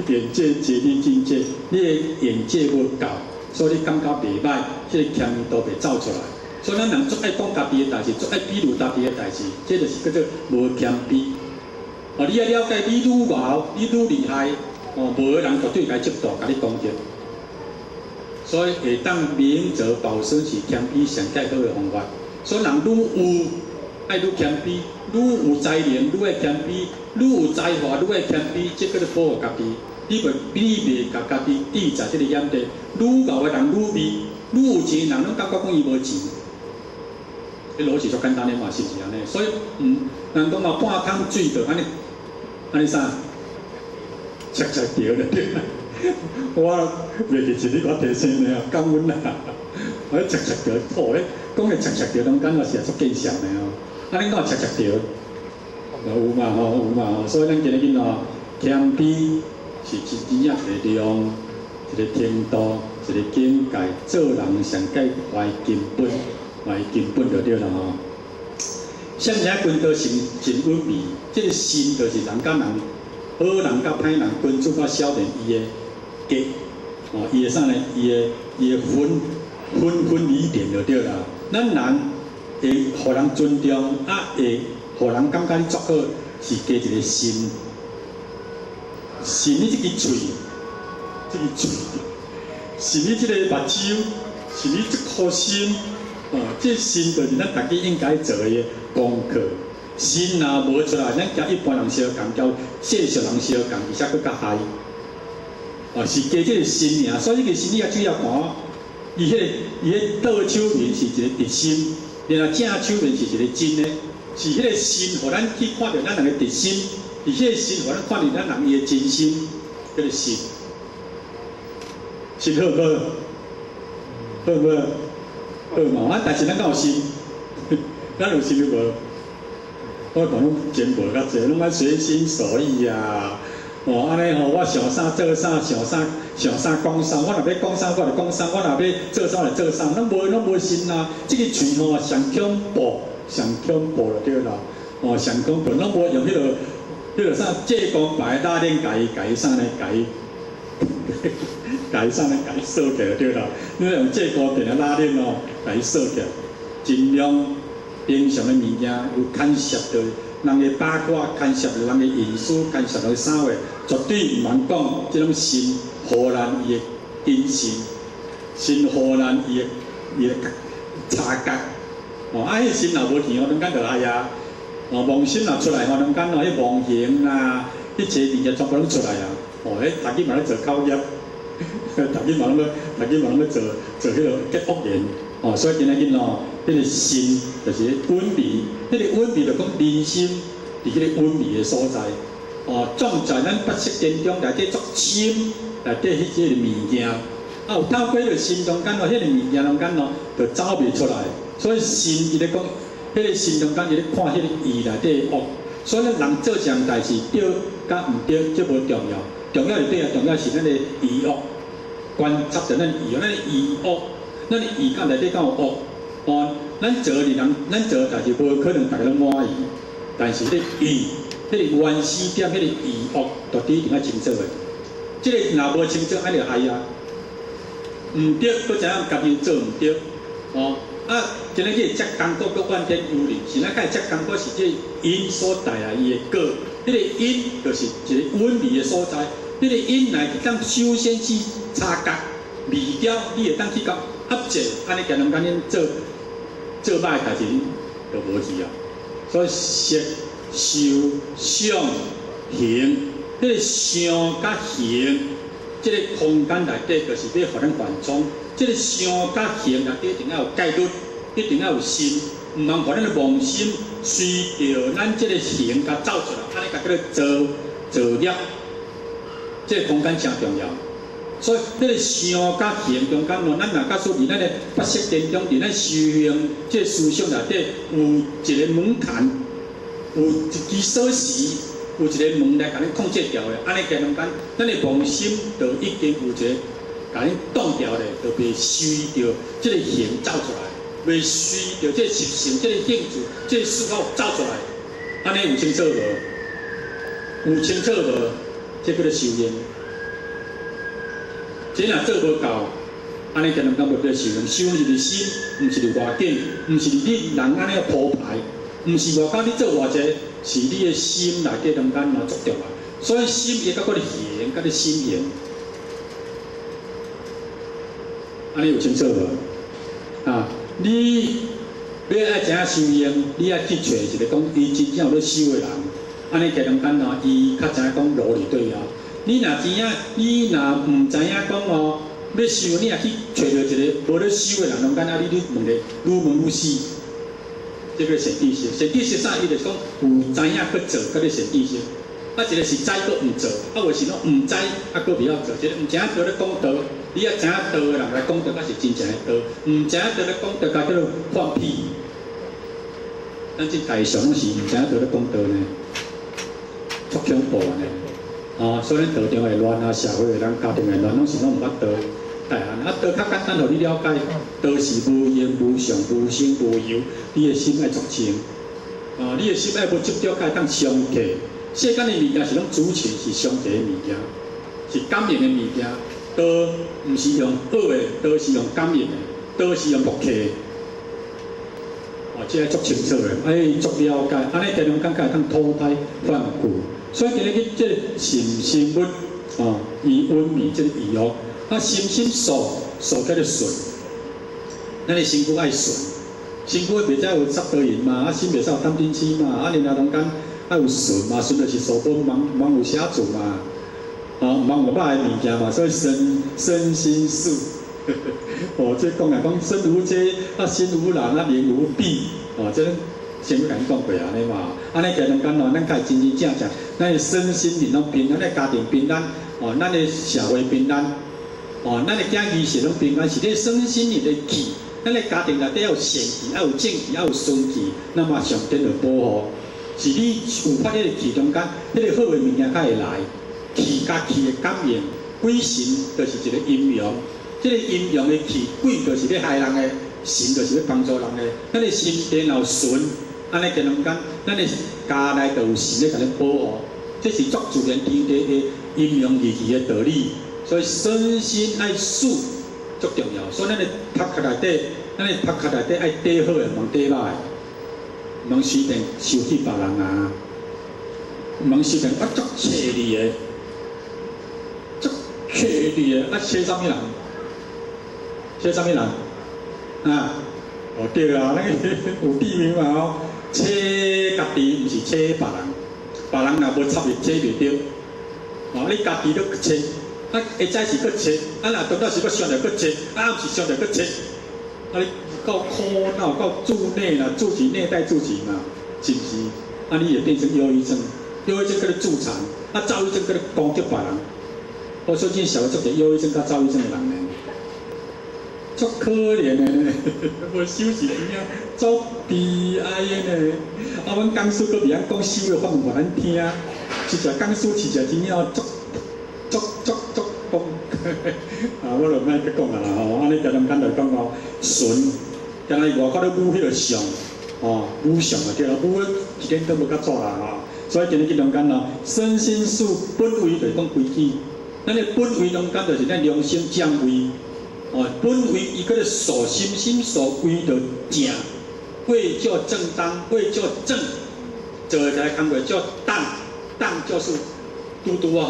眼界决定境界。你的眼界无够，所以你感觉袂歹，这个谦卑都袂走出来。所以咱人足爱讲家己的代志，足爱比如家己的代志，这就是叫做无谦卑。你要了解你愈牛，你愈厉害，无个人绝对该接受，甲你攻击。所以会当明哲保身是谦卑上最好的方法。所以人愈有爱愈谦卑。愈有才能，愈会谦卑；愈有才华，愈会谦卑。这叫做保护家己。你袂甲家己抵在这个眼底。愈牛的人愈美，愈有钱的人拢感觉讲伊无钱。这逻辑足简单的嘛，是不是安尼？所以，人讲嘛，半桶水就安尼啥？切掉了对。我袂记是你我提醒的啊，感恩啦。我切掉，破咧，讲的切掉，中间也是足见效的哦。恁讲切掉，有嘛吼，所以咱今日囡仔谦卑是真正一个量、一个程度、一个境界，做人上界怀根本就对啦吼。什么叫君道真稳味？这个心就是人甲人，好人甲歹人，君主甲小人伊的格，哦，伊的啥呢？伊的分离点就对啦。咱人会互人尊重，会互人感觉你足好，是加一个心。是你这个嘴，是你这个目睭，是你这颗心。这心就是咱大家应该做的功课。心若无出来，咱甲一般人相共，交世俗人相共，而且佫较嗨。是加这个心尔，所以这个心你也注意看，伊迄倒手面是一个直心，然后正手面是一个真的，是迄个心，互咱去看到咱人的直心，而迄个心，互咱看到咱人伊的真心，迄个心，心好无？好无？好嘛，但是咱敢有心？咱有心无？我讲拢真无较济，拢爱随心所欲啊！安尼吼，我想啥做啥，想啥讲啥，我若要讲啥，我就讲啥，我若要做啥就做啥，咱无心啊！这个嘴吼上恐怖就对啦！上恐怖，拢无用迄个啥借光牌拉链改啥呢？改啥呢？改锁起来对啦！你用借光片的拉链改锁起来，尽量。平常的物件有干涉到人的八卦，干涉到人的隐私，干涉到啥话，绝对唔通讲这种心荷兰伊的真心，心荷兰伊的差角。迄心若无甜，咱讲就哎呀，妄心若出来，咱讲迄妄形啊，迄些物件全部拢出来啊。迄大家嘛咧做口业，大家嘛拢咧做迄个结恶言。所以今仔日迄个心就是稳味，迄个稳味就讲人心伫迄个稳味的所在。种在咱八识当中内底作心内底迄个物件，有透过迄个心中间迄个物件中间就走袂出来。所以心伊咧讲，迄个心中间伊咧看迄个意内底恶。所以咱人做项代志对甲毋对，这无重要，重要是对啊，重要是咱的意恶，观察着咱意恶，咱的意恶。咱意甲内底敢有恶？咱做的人，咱做的代志无可能大家拢满意，但是迄个意，迄个原始点，迄个意恶，到底一定要清楚的。这个若无清楚，安尼就害啊！毋对，佫知影家己做毋对。今日去接功果，佫怨天尤人，是咱甲伊接功果是这因所带来伊的果。迄个因就是一个稳味的所在，迄个因来去当首先去察觉味调，你会当去讲。合作，安尼家人讲恁做歹代志就无去啊。所以色、受、想、行，迄个想甲行，即个空间内底就是要互咱缓冲。即个想甲行内底一定要有戒律，一定要有心，毋通互咱的妄心随着咱即个行甲走出来，安尼甲叫做业。即个空间真重要。所以，迄个想甲行中间咱若假使伫咱的八识当中，伫咱修行即个思想内底有一个门槛，有一支锁匙，有一个门来甲咱控制掉的。安尼家中间，咱的妄心就已经有一个甲咱挡掉的，就袂随着即个行走出来，袂随着即个习性、即个兴趣、即个思考走出来。安尼有清楚无？有清楚无？这叫做修行。这若做无够，安尼家人讲无叫修行。修行是心，毋是伫外境，毋是伫你人安尼铺排，毋是外口你做偌济，是你的心内底中间作重要。所以心伊甲个行，甲你心行，安尼有清楚无？你要爱怎样修行，你爱去找一个讲伊真正有咧修的人，安尼家中间伊较知影讲路里对啊。你若知影，你若毋知影讲要修，你若去找到一个无咧修的人中间，你问个愈问愈死，这个善知识。善知识啥？伊就是讲有知影去做，甲你善知识。一个是知佫毋做，有是讲毋知佫袂晓做。一个毋知影道咧讲道，你也知影道的人来讲道，才是真正的道。毋知影道咧讲道，甲叫做放屁。咱即大上拢是毋知影道咧讲道呢，足恐怖呢。所以咱道中会乱啊，社会会人家庭会乱，拢是拢毋捌道。道较简单，互你了解，道是无言、无相、无声、无有，你的心爱足清。你的心爱要执着，该当上客。世间的物件是拢主权是上帝的物件，是感应的物件，都毋是用恶的，都是用感应的，都是用木客的。这个足清楚的，足了解，安尼电龙感觉当脱胎换骨。所以今日去这个心心物，以温米这个意哦，心心数叫做顺，咱的身躯爱顺，身躯袂使有杀多人嘛，心袂使有贪嗔痴嘛，然后中间爱有顺嘛，顺就是所本，茫有写字嘛，茫有歹的物件嘛，所以身心素。这讲来讲身如遮，心如人，灵如璧，这先不甲你讲过安尼嘛。安尼家中间咱家真真正正，咱的身心灵拢平安，咱的家庭平安，咱的社会平安，咱的囝儿是拢平安，是你身心灵的气。咱的家庭内底要有善气，要有正气，要有顺气，那么上天就保护。是你有发迄个气中间，迄个好的物件才会来。气甲气的感应，鬼神就是一个阴阳。这个阴阳的气，鬼就是咧害人的，神就是咧帮助人的。咱的心地若顺，安尼个中间，咱的家内就有神咧甲咱保护。这是足自然天地的阴阳义气的道理。所以身心爱素足重要。所以咱的头壳内底，爱底好的，望底歹的，唔通随便收起别人啊，唔通随便我足切你的，足切你的，切啥物人？切啥物人？对啊，咱有地名嘛切家己，毋是切别人。别人若无插入，切袂着。你家己都去切，下早是去切，若当到是要上来去切，毋是上来去切。你够苦恼，够住内啦，住起内带住起嘛，是不是？你也变成忧郁症，忧郁症叫做助残，躁郁症叫做攻击别人。我最近社会足侪忧郁症甲躁郁症的人呢。足可怜的呢，无休息边啊，足悲哀的呢。阮讲师佫袂晓讲修的法门互咱听，一只讲师饲只真鸟足讲，我就莫去讲啦吼。安尼家中间就讲顺，将来外口咧武迄个上，武上就对啦，武一点都无较错啦吼。所以今日去中间身心素本位就是讲规矩，咱的本位中间就是咱良心正位。本位伊叫做素心，心素为着正，为叫正当，为叫正，做起来工作叫当，当就是拄好。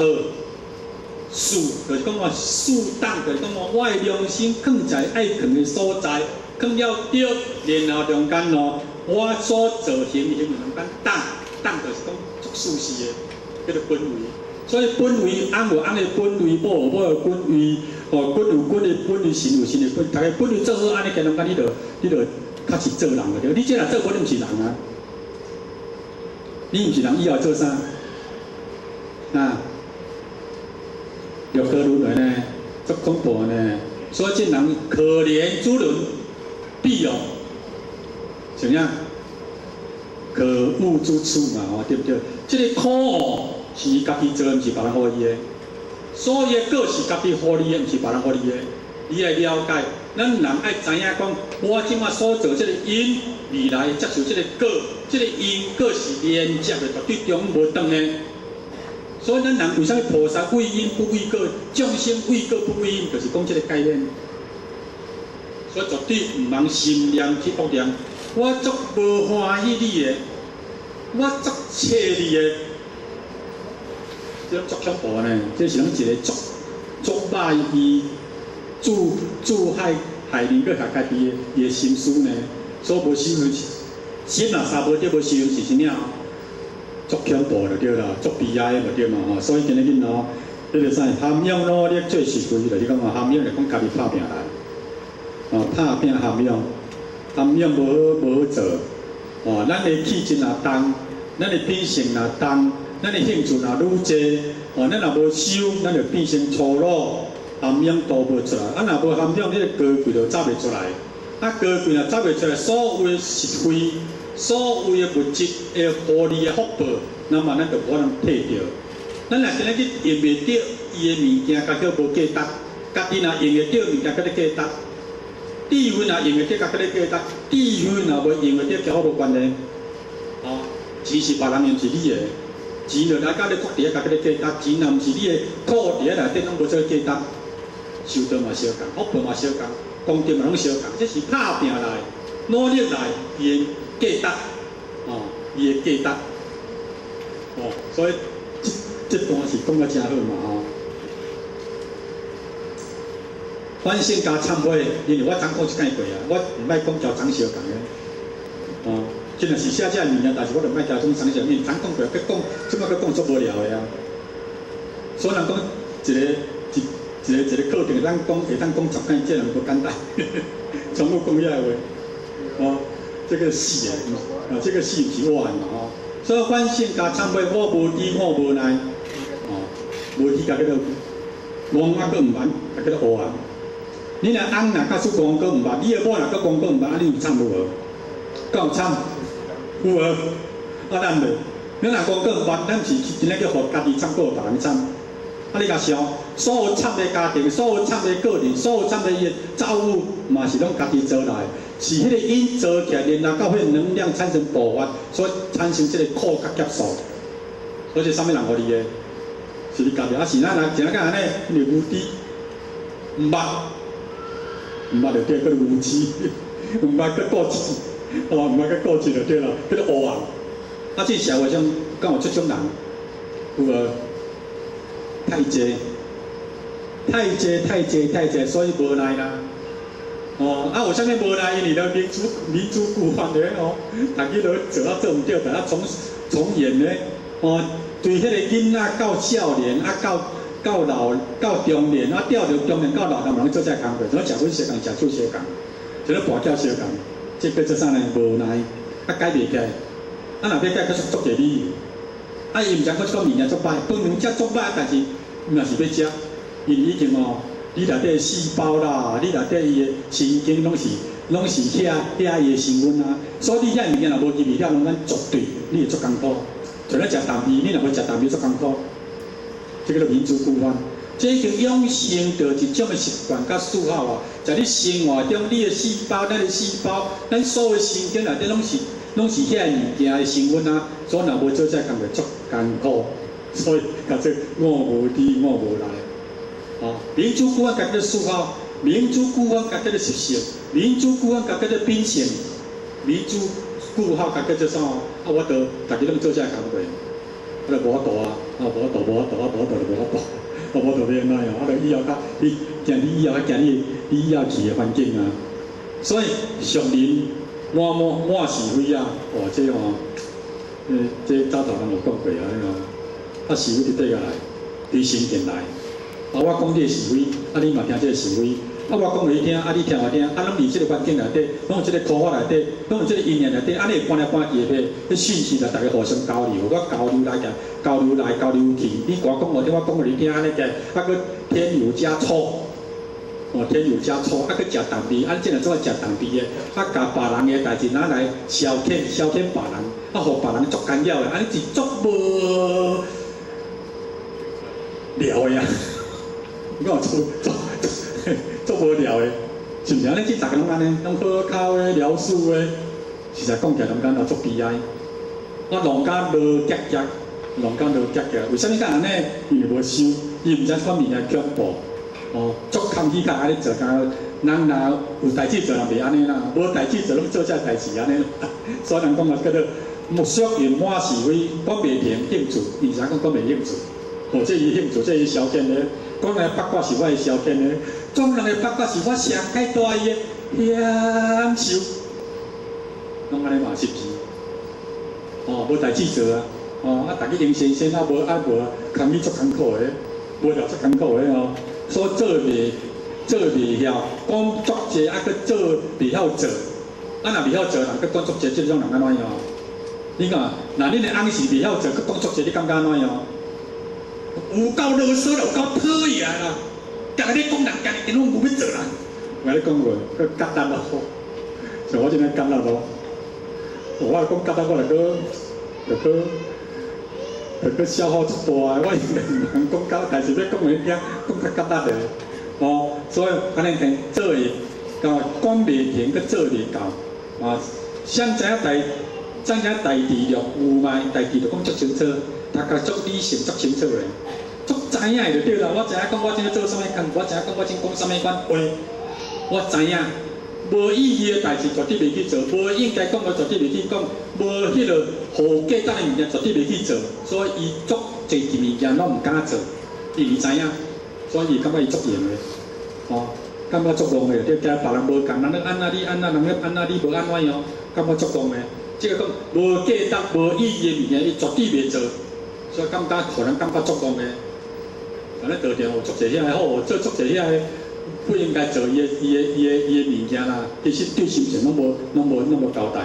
素就是讲素当，就是讲我的良心放在爱放的所在，放了对，然后中间我所做行中间当就是讲足舒适的，叫做本位。所以本位安有安的本位，无有本位。君有君的本位，神有神的本，大家本位做好，安尼，家中间你就较是做人个对。你这若做本，你毋是人啊！你毋是人，以后做啥？欲多如来呢，足恐怖呢。所以这人可怜诸人，必有怎样？可恶之处嘛，对不对？这个苦是伊家己做，毋是别人予伊的。所以果是家己互你的，毋是别人互你的。你来了解，咱人爱知影讲，我即马所做这个因，未来接受这个果，这个因果是连接的，绝对中无断的。所以咱人为啥物菩萨为因不为果，众生为果不为因，就是讲这个概念。所以绝对毋通心念去恶念，我足无欢喜你的，我足切你的。这足恐怖呢，这是咱一个足歹意、自害人，搁害家己的心思呢。所以无修行，心若三无对，无修行是啥物？足恐怖就对啦，足悲哀就对嘛吼。所以今日囡仔，迄个啥涵养努力做事规，就是讲涵养，就讲家己拍拼来，拍拼涵养无好做，咱的气质若重，咱的品性若重。咱的兴趣若愈济，咱若无修，咱就变成粗鲁，涵养都无出来。若无涵养，你个高贵就走袂出来。高贵若走袂出来，所有的实惠、所有的物质的互利的福报，那么咱就无可能摕到。咱若今日去用袂着伊的物件，甲叫无价值；家己若用会着物件，甲你价值；智慧若用会着，甲你价值；智慧若无用会着，交无关系。哦，钱是别人的，毋是你的，钱就来甲你国伫遐甲你价值，钱若毋是你的，苦伫遐内底拢无做价值，受到嘛相共，福报嘛相共，功德嘛拢相共，这是打拼来、努力来伊的价值，哦，伊的价值，哦，所以这段是讲得真好嘛吼。反省加忏悔，因为我昨讲一解过啊，我毋捌讲交长相共的，哦，真若是写这物件，但是我就莫交种长相，因为昨讲过，佮讲，即摆佮讲足无聊的啊。所以人讲一个课程，咱讲会当讲10解，这人不简单，全部讲遐个话，哦，这个戏啊，这个戏毋是我嘛吼。所以反省加忏悔，我无知我无奈，哦，无知甲叫做戆啊，佮毋捌，甲叫做乌啊。你若翁若甲出戆佮毋捌，你的某若佮戆佮毋捌，啊，你有惨无？敢有惨？有无？啊，咱袂。你若戆佮毋捌，咱是真正叫互家己惨，搁互别人惨。啊，你甲想，所有惨的家庭，所有惨的个人，所有惨的伊造物，嘛是拢家己做来，是迄个因做起来，连到迄个能量产生爆发，所以产生这个苦甲劫数。所以是啥物人互你的？是你家己，啊是咱人，像咱安尼，你无知，毋捌，毋捌就对，叫做无知，毋捌佮固执，哦，毋捌佮固执就对啦，叫做乌啊。啊，这社会上敢有这种人？有无？太济，所以无奈啦。哦，啊，有啥物无奈？因为了民主固犯咧，哦，逐日都做啊做毋对，逐日重演咧。哦，对迄个囡仔到少年，啊到老到中年，啊调着中年到老，人人做这工作，像食粉相共，食醋相共，像跋筊相共，这叫做啥呢？无奈，啊改袂起来，啊若要改，佫足侪理由。啊，伊毋知佫即个物件足歹，本人则足歹，但是若是要食，因已经哦，你内底细胞啦，你内底伊的神经拢是遐伊的成分啊，所以你遐物件若无入去了，拢咱绝对你会足艰苦。像咱食淡味，你若要食淡味足艰苦，这个叫民主固犯。这已经养成着一种的习惯甲嗜好啊，在你生活中，你的细胞，咱的细胞，咱所有神经内底拢是遐物件的成分啊，所以若无做这工作足艰苦，所以甲这我无知我无奈，啊，民主固犯甲这嗜好，民主固犯甲这习性，民主固犯甲这秉性，民主固犯甲这啥？啊，我都逐日拢做这工作，啊，就无法度啊，啊，无法度，就无法度。我无特别那样，啊，就以后较你以后行你以后去的环境啊，所以俗人满是非啊，哦，这哦，这早头人有讲过啊，啊是非伫底下来，伫心境来，啊我讲你的是非，啊你嘛听这个是非，啊我讲互你听，啊你听我听，啊拢伫这个环境内底，拢有这个科学内底，拢有这个因缘内底，安尼搬来搬去的，迄讯息来大家互相交流，我交流来个。交流来交流去，你我讲我听，我讲互你听，安尼个，啊，佮添油加醋，哦，添油加醋，啊，佮食淡味，啊，即个做食淡味的，啊，甲别人的代志拿来消遣别人，啊，互别人足干扰的，安尼是足无聊的啊！我讲足无聊的，是毋是？安尼即逐个拢安尼，拢好口的、聊事的，实在讲起来，拢感觉足悲哀，我弄甲无结结。弄到都结个，为啥物甲安尼？因为无收，伊毋知款物件恐怖，哦，足空气甲安尼做，咱若有代志做，人袂安尼啦；无代志做，拢做这代志安尼。所以人讲啊，叫做木须圆满是非，讲袂平兴趣，伊啥讲袂兴趣？哦，这伊兴趣，这伊消遣咧。讲来八卦是我的消遣咧，讲人的八卦是我上解大伊的享受，拢安尼嘛是不是？哦，无代志做啊。哦，啊，逐日零先生啊，无工米足艰苦的，无聊足艰苦的哦，所以做袂晓，讲足济，啊，佮做袂晓做，啊，若袂晓做，人佮讲足济，即种人安怎样？你看，若恁的翁是袂晓做，佮讲足济，你感觉安怎样？有够啰嗦啦，有够讨厌啦，家己咧讲人，家己拢无要做啦。我咧讲过，佮夹单咯，像我即摆夹单咯，我讲夹单，我就消耗足大我以前唔通讲到，但是要讲你听，讲较夹单的，哦，所以安尼听做会，讲袂停，佮做袂到，啊，想知影咱遐台地了有嘛？台地就讲足清楚，大家足理性、足清楚的，足知影就对啦。我知影讲我今做啥物工，我知影讲我今讲啥物款话，我知影。无意义的代志绝对袂去做，无应该讲的绝对袂去讲，无迄个好价值的物件绝对袂去做，所以伊足侪件物件拢毋敢做，伊知影，所以伊感觉伊足严的，哦，感觉足戆的，对，惊别人无共，人咧安那你安那，人咧安那你无安怎样，感觉足戆的。即个讲无价值、无意义的物件，伊绝对袂做，所以感觉互人感觉足戆的。安尼道场有足侪遐个好，做足侪遐个。不应该做伊的物件啦，其实对心情拢无交代，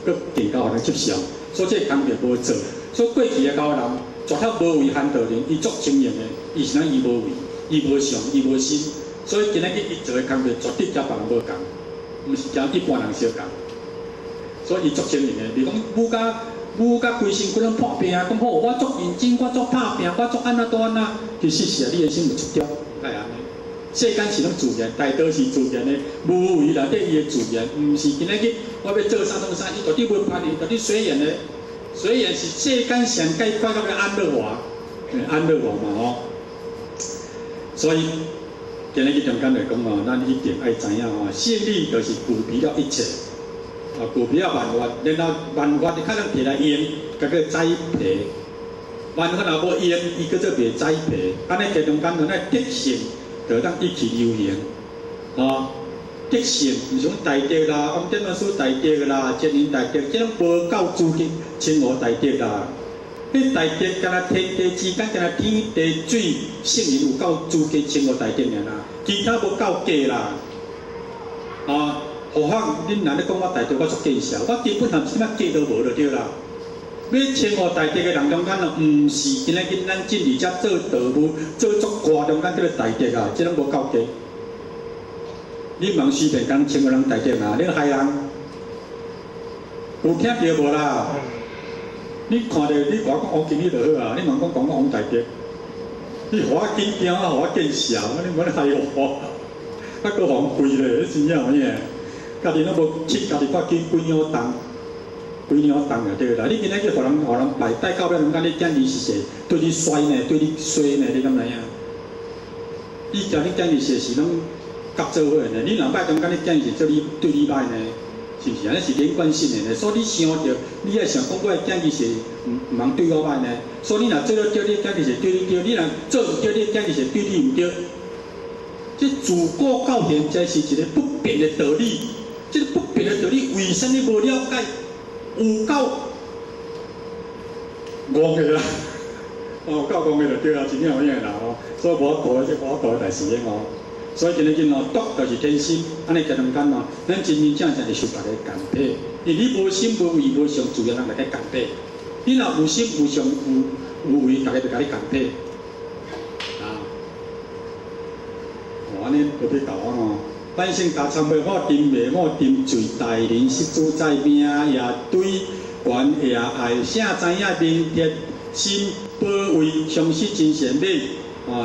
佮更加互人接受，所以这工作无做。所以过去的高人绝对无为hand道人，伊足经营的，伊是咱伊无为，伊无上，伊无心，所以今仔日伊做的工作绝对甲别人无共，毋是甲一般人相共。所以伊足经营的，比如讲武甲规身躯拢破病，讲好我足认真，我足拍拼，我足安那多安那，其实是啊，你的心就出掉，该安尼。世间是拢自然，大多是自然的，无为内底伊的自然，毋是今仔日我要做啥做啥，伊绝对袂叛逆，绝对随缘的。随缘是世间上解快乐的安乐华，安乐华嘛吼。所以今日中间来讲哦，咱一定爱知影吼，胜利就是具备了一切，具备了万法，然后万法你较能摕来用，甲个栽培。万法若无用，伊叫做袂栽培。安尼中间就咱德性。就当一起流行，德性唔像大德啦，王天文书大德啦，真人大德，这种无够资格称呼大德啦。迄大德敢若天地之间，敢若天地水圣人有够资格称呼大德尔啦，其他无够格啦。何况恁若咧讲我大德，我足介绍，我基本上什么格都无就对啦。要称呼大德的人中间咯，毋是今仔日咱进而遮做道务、做作歌中间叫做大德啊，这拢无够格。你问随便讲称呼人大德啊，你害人有听到无啦？你看到你我讲王经理就好啊，你问讲王大德，你互我紧张啊，互我见笑，你莫咧害我，啊，搁互我跪咧，真正有影，家己拢无去，家己发紧几鸟动。规鸟动就对啦！你今仔日互人拜拜到了，人讲你囝儿是谁？对你衰呢？对你衰呢？你敢知影？你讲你囝儿是拢夹做伙呢？你若摆中间你囝儿是做你对你歹呢？是不是？安尼是连贯性的呢。所以你想着，你爱想讲我的囝儿是唔通对我歹呢？所以你若做了对，你囝儿是对你对；你若做唔对，你囝儿是对你唔对。这自古到现在是一个不变的道理。这个不变的道理，为什么无了解？有够戆的啦，够戆的就对啦，真正有影啦吼。所以无度即无度的代志咧吼。所以今日哦，德就是天心，安尼加中间哦，咱真真正正是受大家感佩。因为你无心无为无相，自然人大家感佩。你若有心有相有为，大家就甲你感佩。安尼特别搞哦。百姓家参袂好沉袂好沉醉，大人失主在命也对，官也爱，啥知影明天心保卫，相信真善美。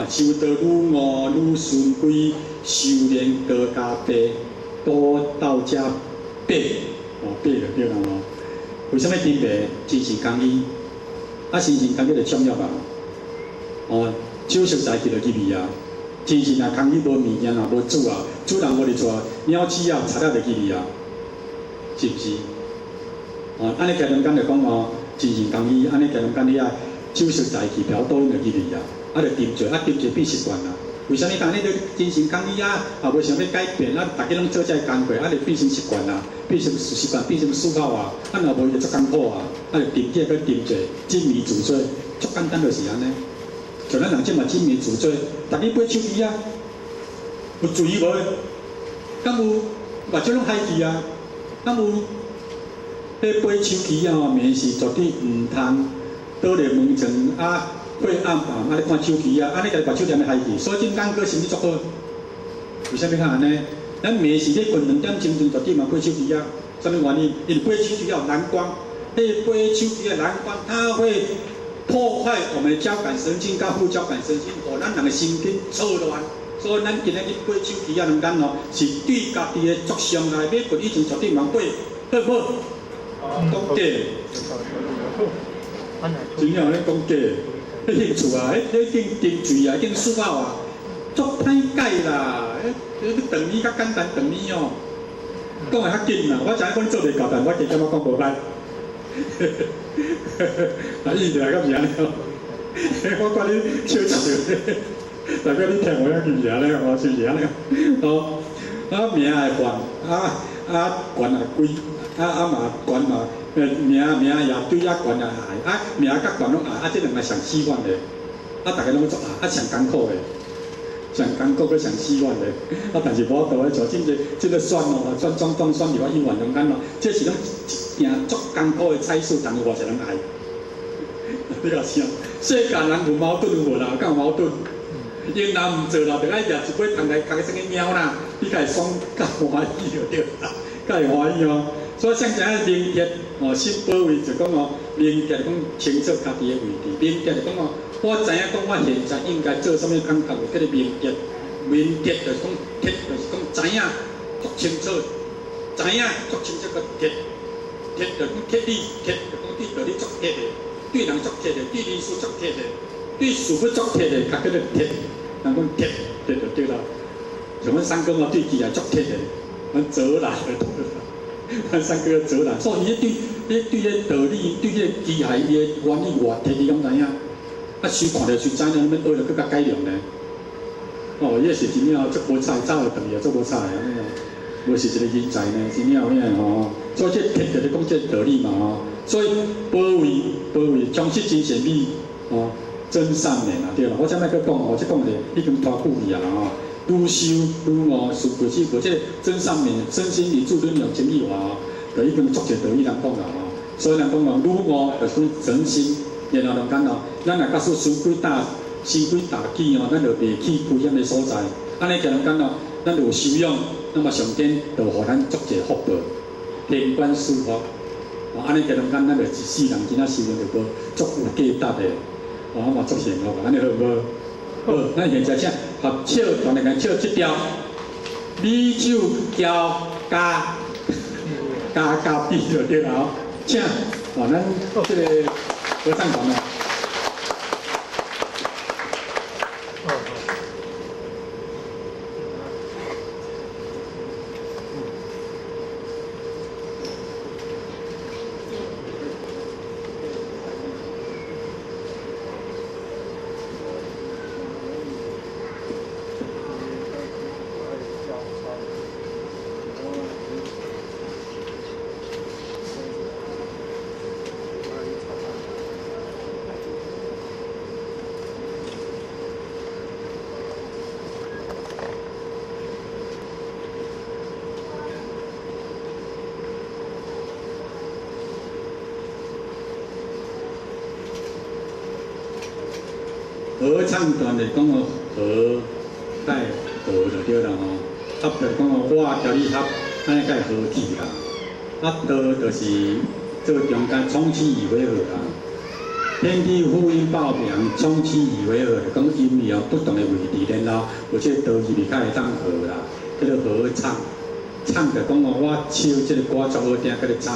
修道愈悟愈顺归，修炼高加倍，多道家倍，倍就对啦吼。为什么沉袂？真诚公义，真诚公义就重要吧？手熟在就入去啊。真是若空气无物件啊，无煮啊，煮人无伫厝，鸟鼠啊，插了就去去啊，是不是？安尼家中间就讲真是公义，安尼家中间你啊，手熟在去，嫖多就去去啊，就沉醉，沉醉变习惯啦。为啥物讲你都真心公义啊，也无想要改变，大家拢做这工作，就变成习惯啦，变成习惯，变成思考啊，若无就足艰苦啊，就沉醉跟沉醉，沉迷自醉，足简单就是安尼。像咱人即嘛真面自罪，逐日买手机啊，有注意无？敢有目睭拢害去啊？敢有迄买手机啊？面是绝对毋通倒入门床啊，过暗밤咧看手机啊，安尼家目睭踮咧害去，所以真感觉身体足好。为啥物看安尼？咱暝时咧困2点钟绝对嘛买手机啊？啥物原因？因为买手机要有蓝光，迄买手机的蓝光它会破坏我们的交感神经跟副交感神经，互咱人的神经错乱。所以咱今仔日买手机啊，两间哦，是对家己的作伤害。买棍以前绝对茫买，好不好？讲对，真正咧讲假，迄兴趣啊，迄经经水啊，经数学啊，足歹解啦，迄长语较简单长语哦，讲会较紧啦。我知影讲你做袂到，但我加减我讲无歹。啊，伊就来到名了，我管你笑笑，代表你听我遐名咧，我是名咧，哦，啊名会换，悬也贵，嘛悬嘛，名也对悬也矮，名甲悬拢矮，这两个上死远的，大家拢做矮，上艰苦的。上艰苦佮上死远的，但是无法度咧做，这个选哦，选总统选入我英文中间咯，这是拢一件足艰苦的差事，但是偌侪人爱。你讲啥？世间人有矛盾有无啦？敢有矛盾？因若唔做啦，就爱掠一杯汤来扛个什么猫啦，你家爽，甲欢喜就对啦，甲会欢喜哦。所以像这样明哲哦，心保卫就讲哦，明哲讲清楚家己的位置，明哲就讲哦。我知影讲，我现在应该做什么工作，有叫做明哲。明哲就是讲铁，就是讲知影足清楚，知影足清楚个铁。铁就讲铁理，铁就讲对道理足铁的，对人足铁的，对历史足铁的，对事物足铁的，较叫做铁。人讲铁，铁就对啦。像阮三哥嘛，对自然足铁的，阮泽兰的，阮三哥泽兰，所以伊对迄道理，对迄机械伊的原理偌铁，你敢知影？收看着收知影，免学着更加改良呢。哦，伊是真正足无彩，走的长也足无彩啊！无是一个人才呢，真正有影吼。所以这贴着咧讲这道理嘛吼。所以保卫，忠实真善美哦，真善美啊，对啦。我才莫去讲哦，即讲者已经拖久去啊吼。愈修愈恶，事过之无这真善美，身心灵助尊有情义话哦，就已经足侪道理人讲啦吼。所以人讲哦，愈恶就是讲真心。然后就讲咯，咱若假使生几大器哦，咱就袂去危险的所在。安尼就人讲咯，咱就有修养，那么上天就互咱足侪福报，天官赐福。哦，安尼就人讲，咱就一世人真仔修养就无足有价值的。哦，嘛足幸福，安尼好无？好，咱现在请合唱，全力来唱这条美酒加比就对了哦，请，哦，咱这个。合唱团呢？合唱团就是讲哦，和带和就对啦吼。合就是讲哦，我调你合，安尼才会和气啦。道就是做中间冲气以为和啦。天地呼应报平，冲气以为和，讲音有不同的位置，然后有这道义里较会当和啦，叫做合唱。唱就讲哦，我唱这个歌足好听，叫做唱。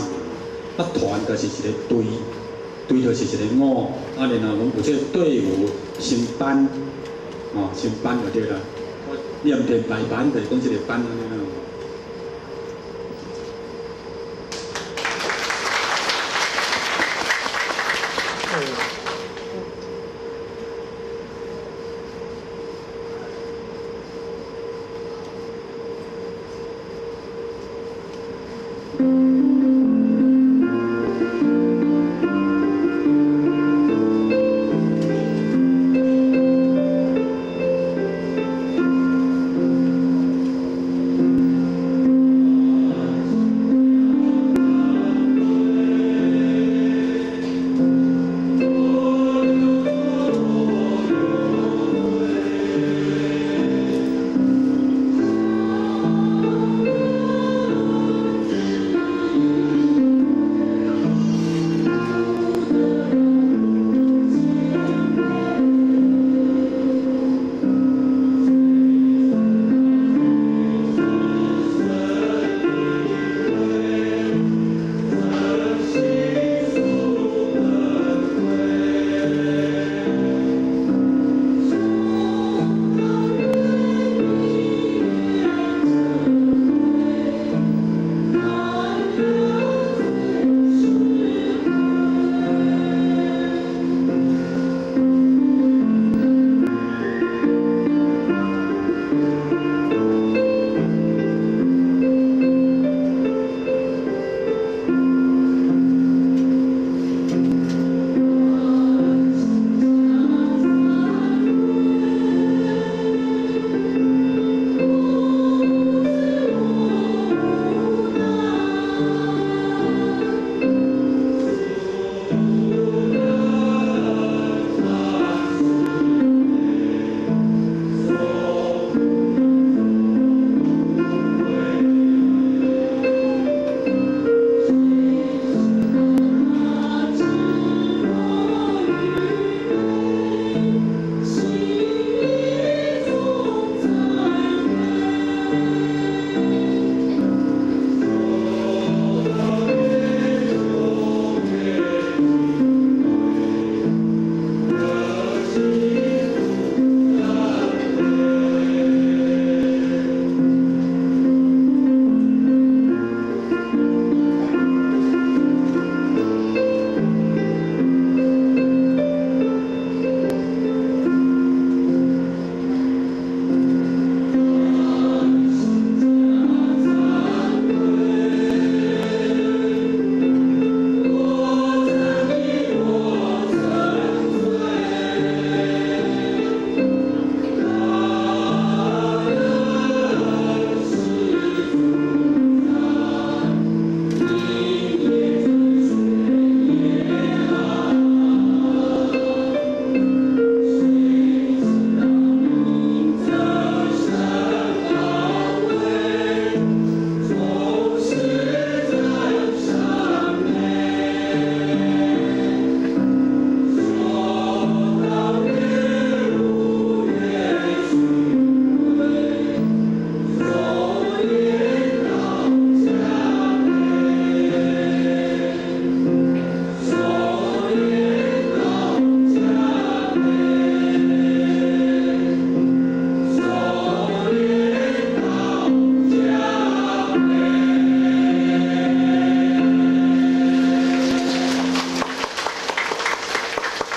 团就是一个队。对就是一个舞，然后讲有这队伍成班，哦，成班就对啦。念电排班就是讲这个班安尼啦。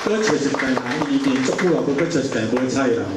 搁找一届人，伊练足久啊，无搁找一届无菜啦吼。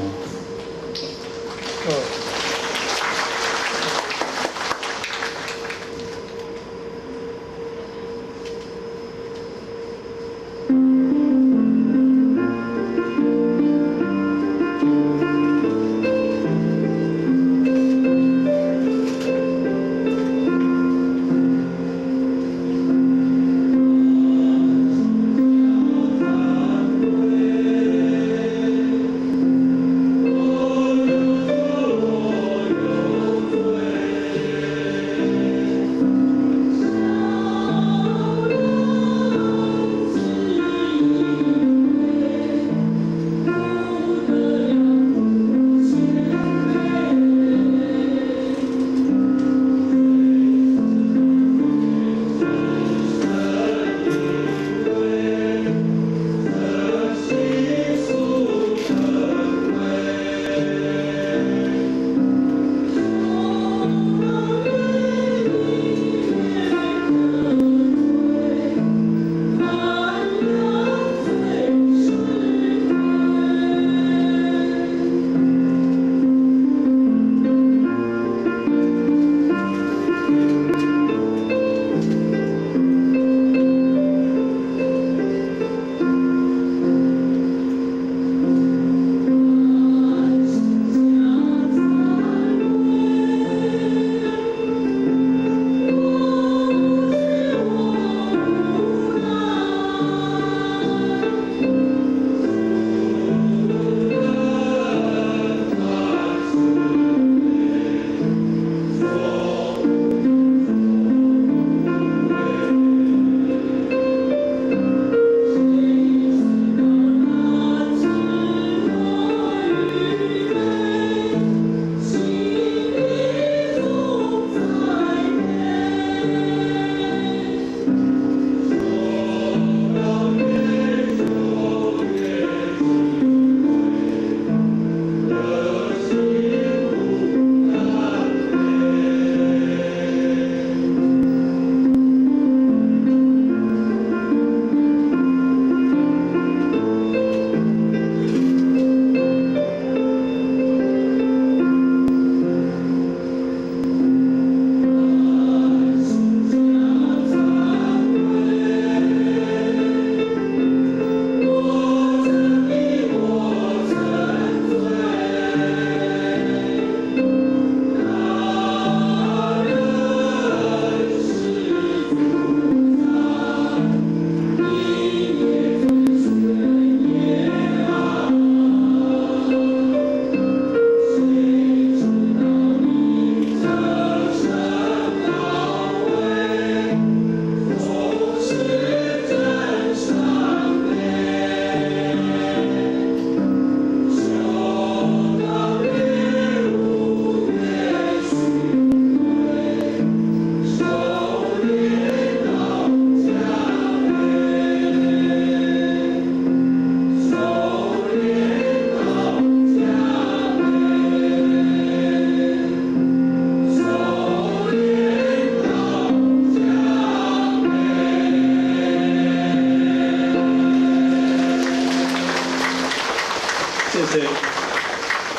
谢。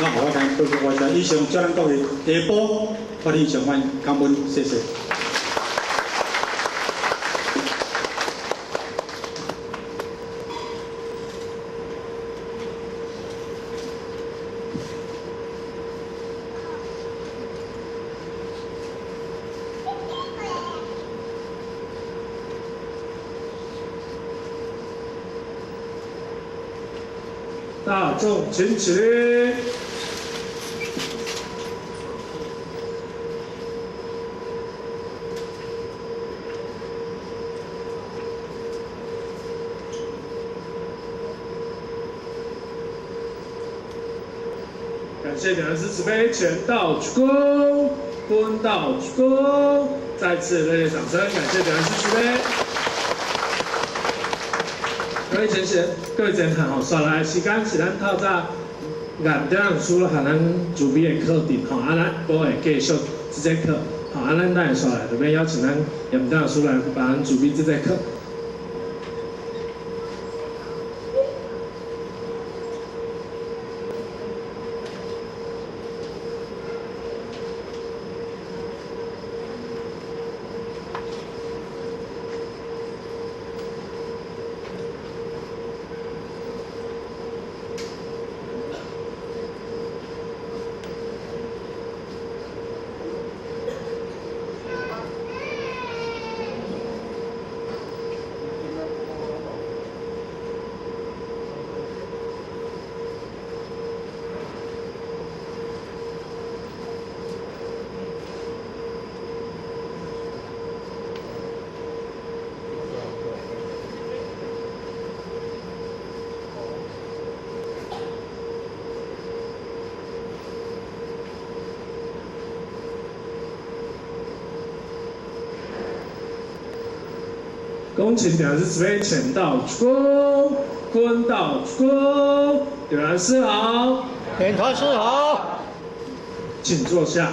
那好，我听多谢我讲，以上叫咱各位下晡发言上万感恩，谢谢。大众请起。感谢两人之慈悲，前道鞠躬，坤道鞠躬，再次热烈掌声，感谢两人之慈悲。各位前贤，各位前行吼，刷来时间是咱透早5点出了，和咱主编的课程吼，咱我会继续这节课，吼，咱会刷来，就要邀请咱严点出来帮咱主编这节课。恭请点是准备前到鞠躬，坤到鞠躬，点燃师好，点团师好，请坐下。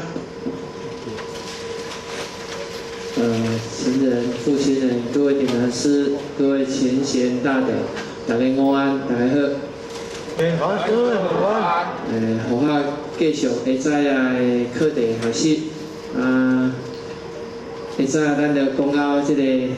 前人、父亲人、各位点燃师、各位前贤大德，大家午安，大家好。点团师午安。互我继续下早啊的课题学习。下早咱就讲到这个。